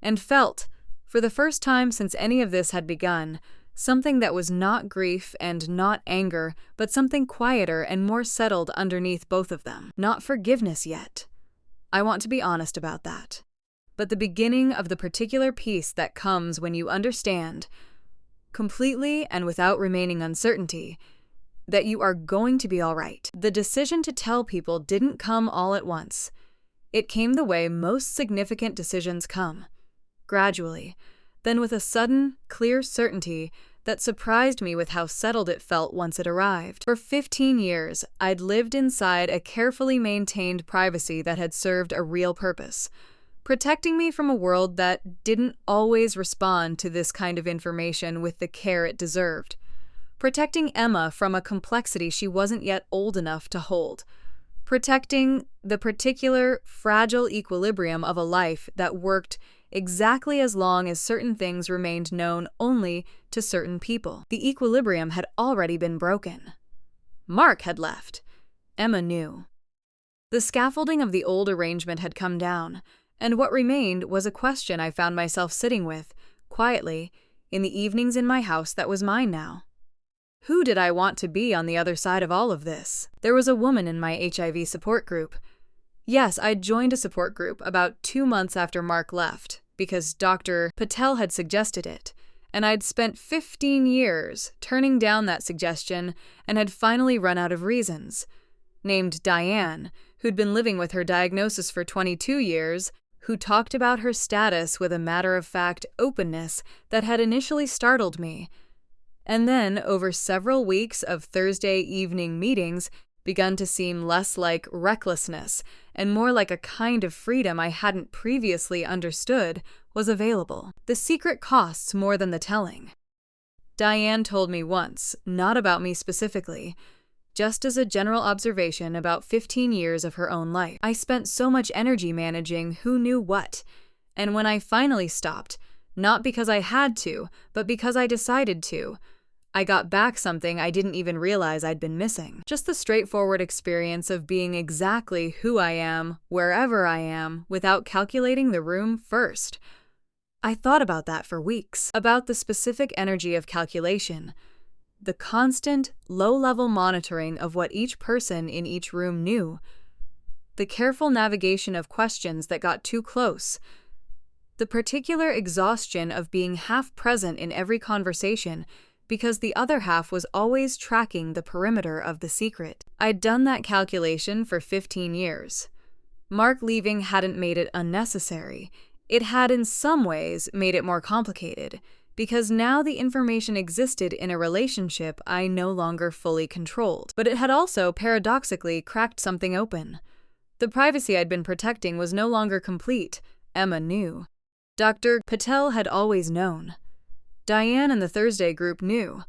and felt, for the first time since any of this had begun, something that was not grief and not anger, but something quieter and more settled underneath both of them. Not forgiveness yet. I want to be honest about that. But the beginning of the particular peace that comes when you understand, completely and without remaining uncertainty, that you are going to be all right. The decision to tell people didn't come all at once. It came the way most significant decisions come, gradually, then with a sudden, clear certainty that surprised me with how settled it felt once it arrived. For 15 years, I'd lived inside a carefully maintained privacy that had served a real purpose, protecting me from a world that didn't always respond to this kind of information with the care it deserved. Protecting Emma from a complexity she wasn't yet old enough to hold. Protecting the particular fragile equilibrium of a life that worked exactly as long as certain things remained known only to certain people. The equilibrium had already been broken. Mark had left. Emma knew. The scaffolding of the old arrangement had come down, and what remained was a question I found myself sitting with, quietly, in the evenings in my house that was mine now. Who did I want to be on the other side of all of this? There was a woman in my HIV support group. Yes, I'd joined a support group about 2 months after Mark left, because Dr. Patel had suggested it, and I'd spent 15 years turning down that suggestion and had finally run out of reasons. Named Diane, who'd been living with her diagnosis for 22 years, who talked about her status with a matter-of-fact openness that had initially startled me, and then, over several weeks of Thursday evening meetings, begun to seem less like recklessness and more like a kind of freedom I hadn't previously understood was available. The secret costs more than the telling. Diane told me once, not about me specifically, just as a general observation about 15 years of her own life. I spent so much energy managing who knew what, and when I finally stopped, not because I had to, but because I decided to, I got back something I didn't even realize I'd been missing. Just the straightforward experience of being exactly who I am, wherever I am, without calculating the room first. I thought about that for weeks, about the specific energy of calculation, the constant, low-level monitoring of what each person in each room knew, the careful navigation of questions that got too close, the particular exhaustion of being half present in every conversation because the other half was always tracking the perimeter of the secret. I'd done that calculation for 15 years. Mark leaving hadn't made it unnecessary. It had in some ways made it more complicated, because now the information existed in a relationship I no longer fully controlled. But it had also, paradoxically, cracked something open. The privacy I'd been protecting was no longer complete. Emma knew. Dr. Patel had always known. Diane and the Thursday group knew.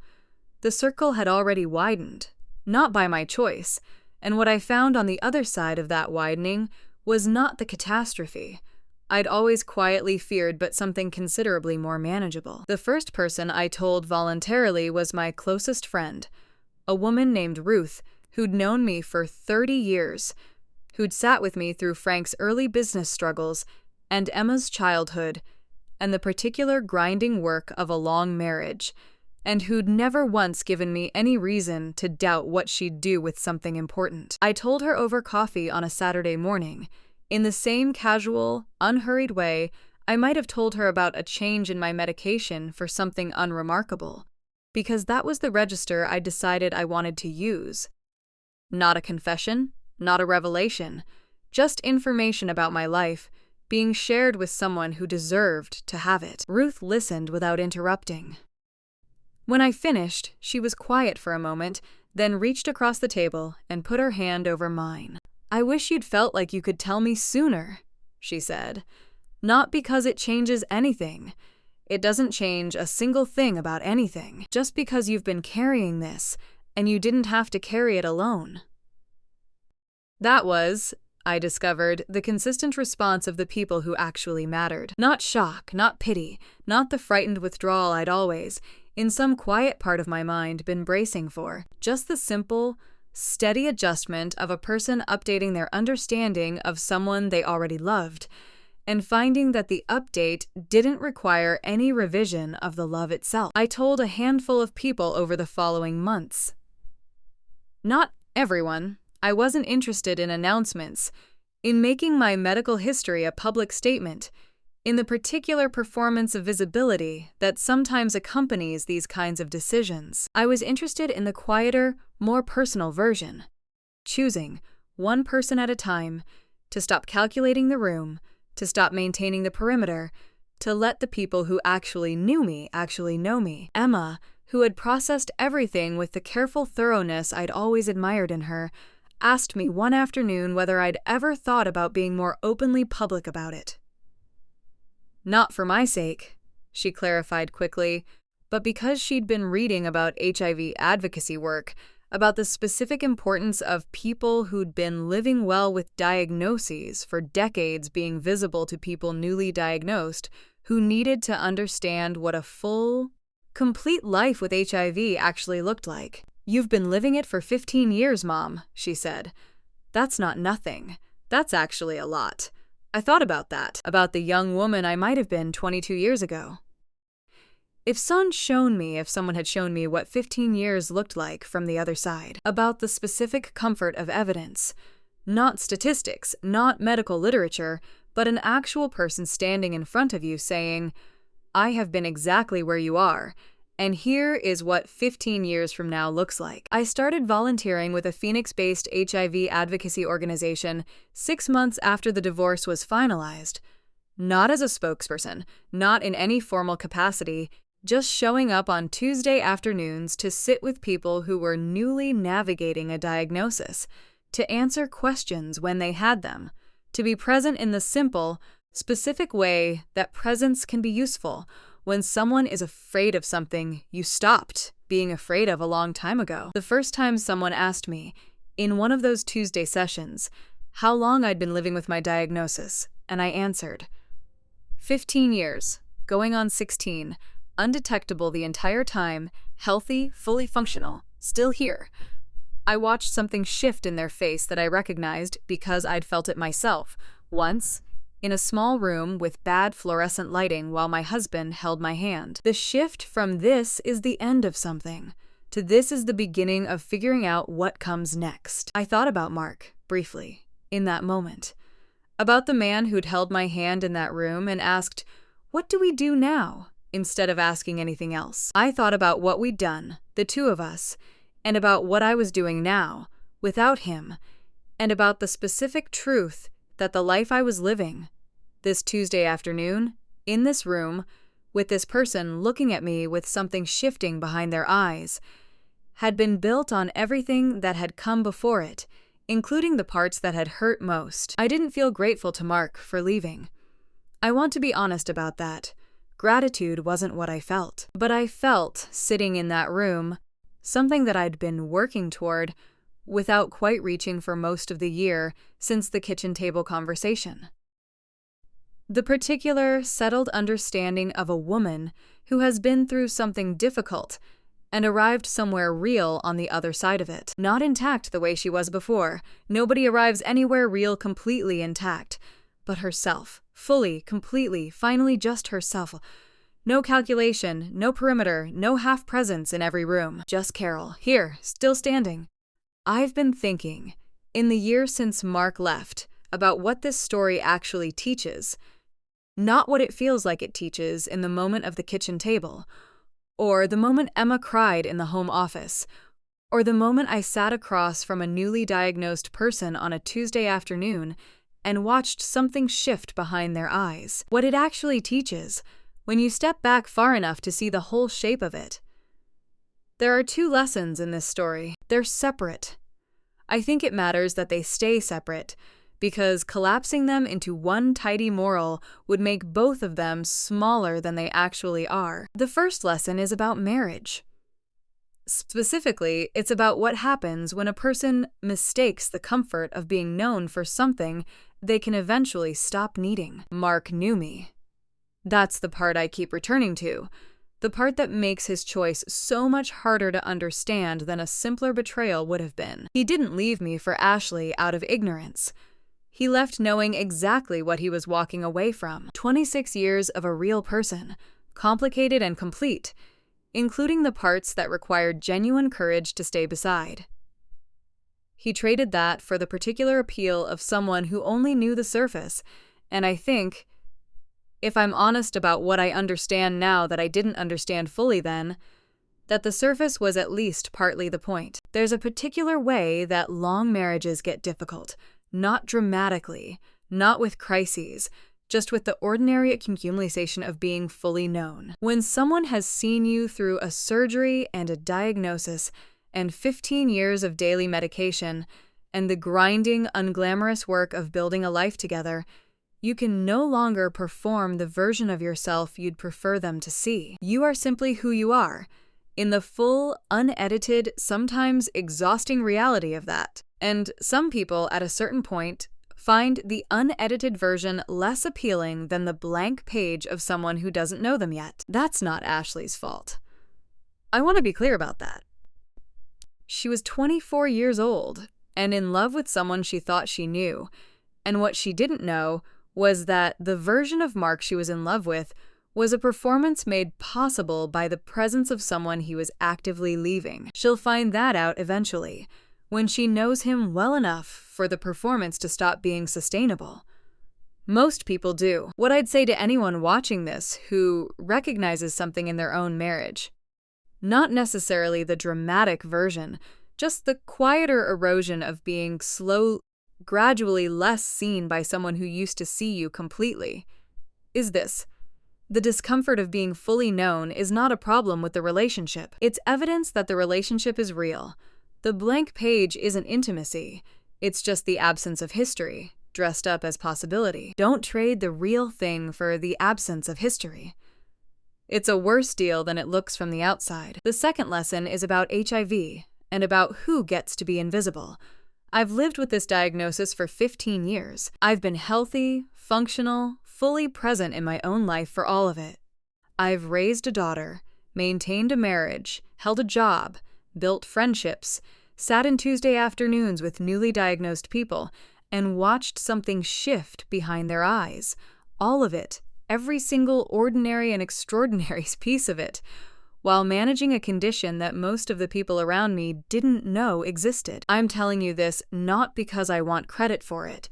The circle had already widened, not by my choice, and what I found on the other side of that widening was not the catastrophe I'd always quietly feared, but something considerably more manageable. The first person I told voluntarily was my closest friend, a woman named Ruth, who'd known me for 30 years, who'd sat with me through Frank's early business struggles and Emma's childhood, and the particular grinding work of a long marriage, and who'd never once given me any reason to doubt what she'd do with something important. I told her over coffee on a Saturday morning, in the same casual, unhurried way I might have told her about a change in my medication for something unremarkable, because that was the register I decided I wanted to use. Not a confession, not a revelation, just information about my life being shared with someone who deserved to have it. Ruth listened without interrupting. When I finished, she was quiet for a moment, then reached across the table and put her hand over mine. "I wish you'd felt like you could tell me sooner," she said. "Not because it changes anything. It doesn't change a single thing about anything. Just because you've been carrying this, and you didn't have to carry it alone." That was, I discovered, the consistent response of the people who actually mattered. Not shock, not pity, not the frightened withdrawal I'd always, in some quiet part of my mind, been bracing for. Just the simple, steady adjustment of a person updating their understanding of someone they already loved, and finding that the update didn't require any revision of the love itself. I told a handful of people over the following months. Not everyone. I wasn't interested in announcements, in making my medical history a public statement, in the particular performance of visibility that sometimes accompanies these kinds of decisions. I was interested in the quieter, more personal version, choosing, one person at a time, to stop calculating the room, to stop maintaining the perimeter, to let the people who actually knew me actually know me. Emma, who had processed everything with the careful thoroughness I'd always admired in her, asked me one afternoon whether I'd ever thought about being more openly public about it. "Not for my sake," she clarified quickly, but because she'd been reading about HIV advocacy work, about the specific importance of people who'd been living well with diagnoses for decades being visible to people newly diagnosed, who needed to understand what a full, complete life with HIV actually looked like. "You've been living it for 15 years, Mom," she said. "That's not nothing. That's actually a lot. I thought about that, about the young woman I might have been 22 years ago. If someone had shown me what 15 years looked like from the other side, about the specific comfort of evidence, not statistics, not medical literature, but an actual person standing in front of you saying, 'I have been exactly where you are, and here is what 15 years from now looks like.'" I started volunteering with a Phoenix-based HIV advocacy organization 6 months after the divorce was finalized. Not as a spokesperson, not in any formal capacity, just showing up on Tuesday afternoons to sit with people who were newly navigating a diagnosis, to answer questions when they had them, to be present in the simple, specific way that presence can be useful when someone is afraid of something you stopped being afraid of a long time ago. The first time someone asked me, in one of those Tuesday sessions, how long I'd been living with my diagnosis, and I answered, 15 years, going on 16, undetectable the entire time, healthy, fully functional, still here. I watched something shift in their face that I recognized because I'd felt it myself, once, in a small room with bad fluorescent lighting while my husband held my hand. The shift from "this is the end of something" to "this is the beginning of figuring out what comes next." I thought about Mark, briefly, in that moment. About the man who'd held my hand in that room and asked, "What do we do now?" instead of asking anything else. I thought about what we'd done, the two of us, and about what I was doing now, without him, and about the specific truth that the life I was living, this Tuesday afternoon, in this room, with this person looking at me with something shifting behind their eyes, had been built on everything that had come before it, including the parts that had hurt most. I didn't feel grateful to Mark for leaving. I want to be honest about that. Gratitude wasn't what I felt. But I felt, sitting in that room, something that I'd been working toward without quite reaching for most of the year since the kitchen table conversation. The particular, settled understanding of a woman who has been through something difficult and arrived somewhere real on the other side of it. Not intact the way she was before. Nobody arrives anywhere real completely intact. But herself. Fully, completely, finally just herself. No calculation, no perimeter, no half presence in every room. Just Carol, here, still standing. I've been thinking, in the year since Mark left, about what this story actually teaches. Not what it feels like it teaches in the moment of the kitchen table, or the moment Emma cried in the home office, Or the moment I sat across from a newly diagnosed person on a Tuesday afternoon and watched something shift behind their eyes. What it actually teaches, when you step back far enough to see the whole shape of it. There are two lessons in this story. They're separate. I think it matters that they stay separate, because collapsing them into one tidy moral would make both of them smaller than they actually are. The first lesson is about marriage. Specifically, it's about what happens when a person mistakes the comfort of being known for something they can eventually stop needing. Mark knew me. That's the part I keep returning to, the part that makes his choice so much harder to understand than a simpler betrayal would have been. He didn't leave me for Ashley out of ignorance. He left knowing exactly what he was walking away from. 26 years of a real person, complicated and complete, including the parts that required genuine courage to stay beside. He traded that for the particular appeal of someone who only knew the surface, and I think, if I'm honest about what I understand now that I didn't understand fully then, that the surface was at least partly the point. There's a particular way that long marriages get difficult, not dramatically, not with crises, just with the ordinary accumulation of being fully known. When someone has seen you through a surgery and a diagnosis and 15 years of daily medication and the grinding, unglamorous work of building a life together, you can no longer perform the version of yourself you'd prefer them to see. You are simply who you are, in the full, unedited, sometimes exhausting reality of that. And some people, at a certain point, find the unedited version less appealing than the blank page of someone who doesn't know them yet. That's not Ashley's fault. I want to be clear about that. She was 24 years old and in love with someone she thought she knew, and what she didn't know was that the version of Mark she was in love with was a performance made possible by the presence of someone he was actively leaving. She'll find that out eventually, when she knows him well enough for the performance to stop being sustainable. Most people do. What I'd say to anyone watching this who recognizes something in their own marriage, not necessarily the dramatic version, just the quieter erosion of being gradually less seen by someone who used to see you completely, is this. The discomfort of being fully known is not a problem with the relationship. It's evidence that the relationship is real. The blank page isn't intimacy. It's just the absence of history, dressed up as possibility. Don't trade the real thing for the absence of history. It's a worse deal than it looks from the outside. The second lesson is about HIV and about who gets to be invisible. I've lived with this diagnosis for 15 years. I've been healthy, functional, fully present in my own life for all of it. I've raised a daughter, maintained a marriage, held a job, built friendships, sat in Tuesday afternoons with newly diagnosed people, and watched something shift behind their eyes. All of it, every single ordinary and extraordinary piece of it, while managing a condition that most of the people around me didn't know existed. I'm telling you this not because I want credit for it,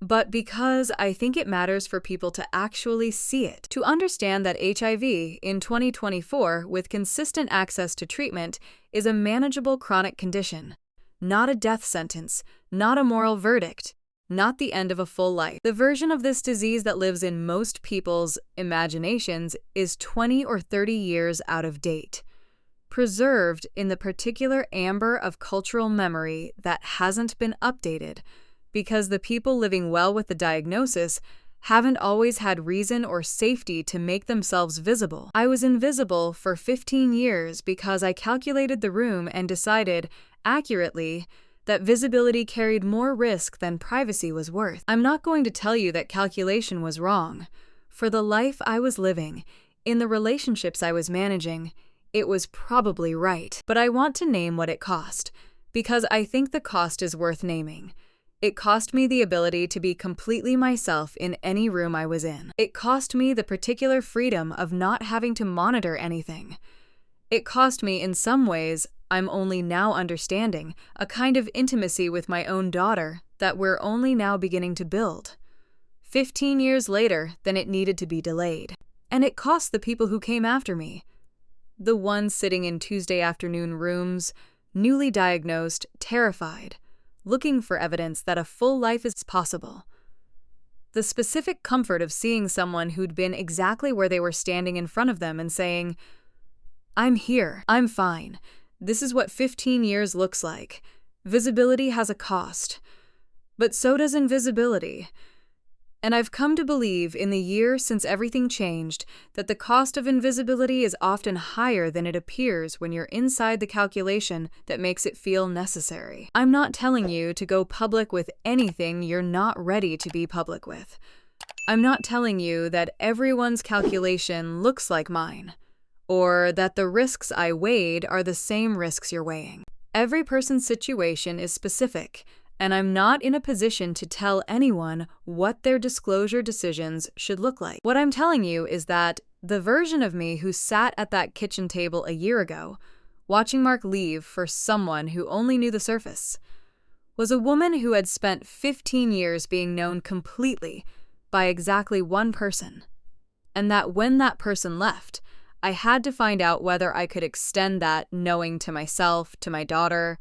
but because I think it matters for people to actually see it, to understand that HIV in 2024, with consistent access to treatment, is a manageable chronic condition, not a death sentence, not a moral verdict, not the end of a full life. The version of this disease that lives in most people's imaginations is 20 or 30 years out of date, preserved in the particular amber of cultural memory that hasn't been updated, because the people living well with the diagnosis haven't always had reason or safety to make themselves visible. I was invisible for 15 years because I calculated the room and decided, accurately, that visibility carried more risk than privacy was worth. I'm not going to tell you that calculation was wrong. For the life I was living, in the relationships I was managing, it was probably right. But I want to name what it cost, because I think the cost is worth naming. It cost me the ability to be completely myself in any room I was in. It cost me the particular freedom of not having to monitor anything. It cost me, in some ways, I'm only now understanding, a kind of intimacy with my own daughter that we're only now beginning to build. 15 years later than it needed to be delayed. And it cost the people who came after me. The ones sitting in Tuesday afternoon rooms, newly diagnosed, terrified, looking for evidence that a full life is possible. The specific comfort of seeing someone who'd been exactly where they were standing in front of them and saying, "I'm here, I'm fine. This is what 15 years looks like. Visibility has a cost, but so does invisibility." And I've come to believe in the year since everything changed that the cost of invisibility is often higher than it appears when you're inside the calculation that makes it feel necessary. I'm not telling you to go public with anything you're not ready to be public with. I'm not telling you that everyone's calculation looks like mine, or that the risks I weighed are the same risks you're weighing. Every person's situation is specific, and I'm not in a position to tell anyone what their disclosure decisions should look like. What I'm telling you is that the version of me who sat at that kitchen table a year ago, watching Mark leave for someone who only knew the surface, was a woman who had spent 15 years being known completely by exactly one person, and that when that person left, I had to find out whether I could extend that knowing to myself, to my daughter,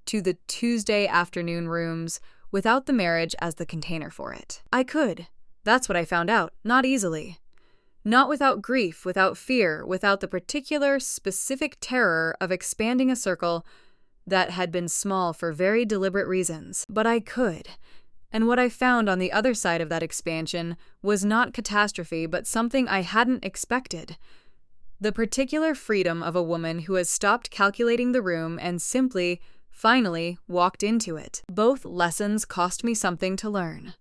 to the Tuesday afternoon rooms without the marriage as the container for it. I could. That's what I found out, not easily. Not without grief, without fear, without the particular, specific terror of expanding a circle that had been small for very deliberate reasons. But I could. And what I found on the other side of that expansion was not catastrophe, but something I hadn't expected. The particular freedom of a woman who has stopped calculating the room and simply, finally, walked into it. Both lessons cost me something to learn.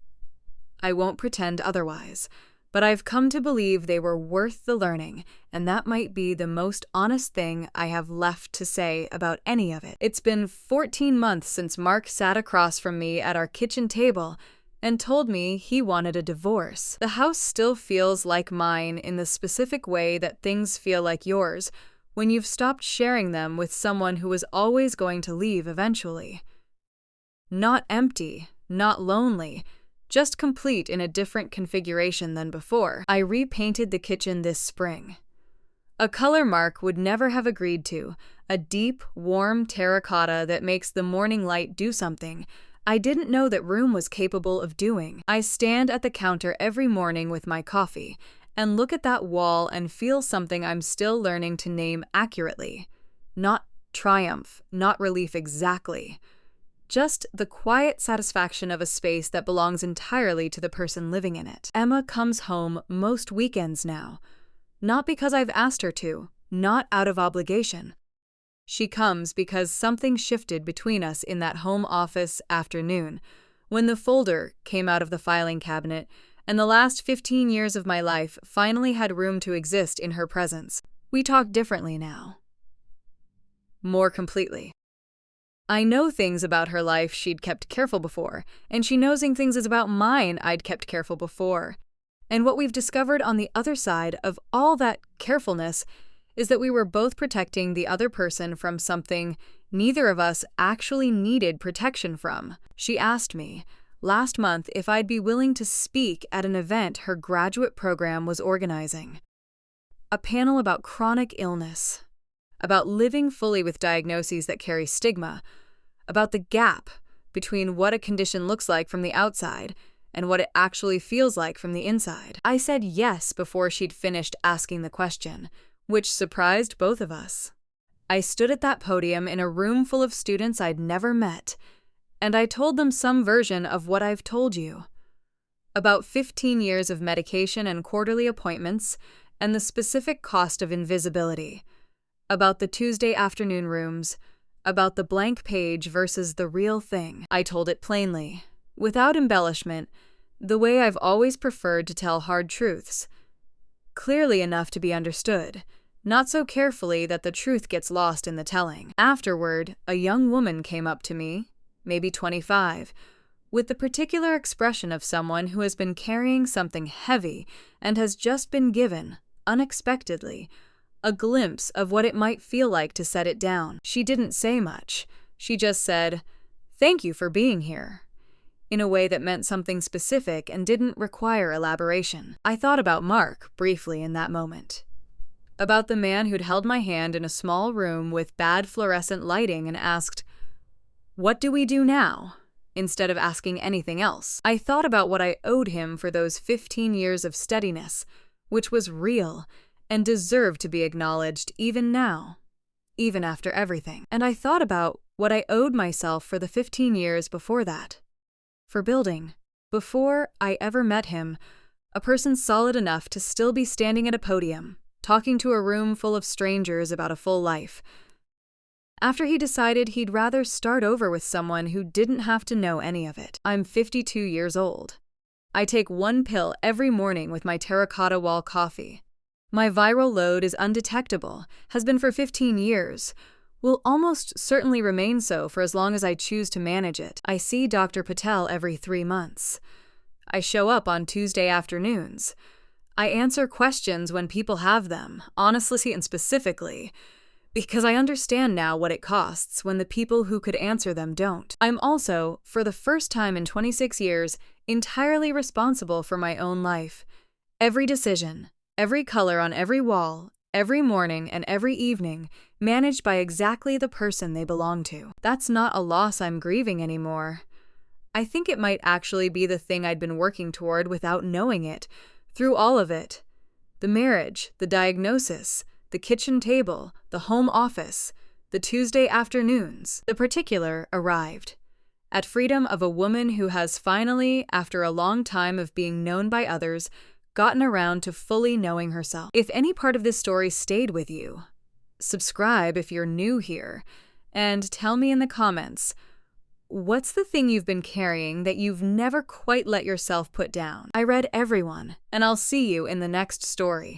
I won't pretend otherwise, but I've come to believe they were worth the learning, and that might be the most honest thing I have left to say about any of it. It's been 14 months since Mark sat across from me at our kitchen table and told me he wanted a divorce. The house still feels like mine in the specific way that things feel like yours when you've stopped sharing them with someone who was always going to leave eventually. Not empty, not lonely, just complete in a different configuration than before. I repainted the kitchen this spring. A color Mark would never have agreed to, a deep, warm terracotta that makes the morning light do something I didn't know that room was capable of doing. I stand at the counter every morning with my coffee and look at that wall and feel something I'm still learning to name accurately. Not triumph, not relief exactly. Just the quiet satisfaction of a space that belongs entirely to the person living in it. Emma comes home most weekends now. Not because I've asked her to, not out of obligation. She comes because something shifted between us in that home office afternoon, when the folder came out of the filing cabinet and the last 15 years of my life finally had room to exist in her presence. We talk differently now. More completely. I know things about her life she'd kept careful before, and she knows things about mine I'd kept careful before. And what we've discovered on the other side of all that carefulness is that we were both protecting the other person from something neither of us actually needed protection from. She asked me last month if I'd be willing to speak at an event her graduate program was organizing. A panel about chronic illness, about living fully with diagnoses that carry stigma, about the gap between what a condition looks like from the outside and what it actually feels like from the inside. I said yes before she'd finished asking the question, which surprised both of us. I stood at that podium in a room full of students I'd never met, and I told them some version of what I've told you. About 15 years of medication and quarterly appointments, and the specific cost of invisibility. About the Tuesday afternoon rooms, about the blank page versus the real thing. I told it plainly, without embellishment, the way I've always preferred to tell hard truths. Clearly enough to be understood, not so carefully that the truth gets lost in the telling. Afterward, a young woman came up to me, maybe 25, with the particular expression of someone who has been carrying something heavy and has just been given, unexpectedly, a glimpse of what it might feel like to set it down. She didn't say much. She just said, "Thank you for being here," in a way that meant something specific and didn't require elaboration. I thought about Mark briefly in that moment. about the man who'd held my hand in a small room with bad fluorescent lighting and asked, "What do we do now?" instead of asking anything else. I thought about what I owed him for those 15 years of steadiness, which was real and deserved to be acknowledged even now, even after everything. And I thought about what I owed myself for the 15 years before that, for building, before I ever met him, a person solid enough to still be standing at a podium, talking to a room full of strangers about a full life, after he decided he'd rather start over with someone who didn't have to know any of it. I'm 52 years old. I take one pill every morning with my terracotta wall coffee. My viral load is undetectable, has been for 15 years, will almost certainly remain so for as long as I choose to manage it. I see Dr. Patel every 3 months. I show up on Tuesday afternoons. I answer questions when people have them, honestly and specifically, because I understand now what it costs when the people who could answer them don't. I'm also, for the first time in 26 years, entirely responsible for my own life. Every decision, every color on every wall, every morning and every evening, managed by exactly the person they belong to. That's not a loss I'm grieving anymore. I think it might actually be the thing I'd been working toward without knowing it, through all of it. The marriage, the diagnosis, the kitchen table, the home office, the Tuesday afternoons. The particular arrived at freedom of a woman who has finally, after a long time of being known by others, gotten around to fully knowing herself. If any part of this story stayed with you, subscribe if you're new here, and tell me in the comments, what's the thing you've been carrying that you've never quite let yourself put down? I read everyone, and I'll see you in the next story.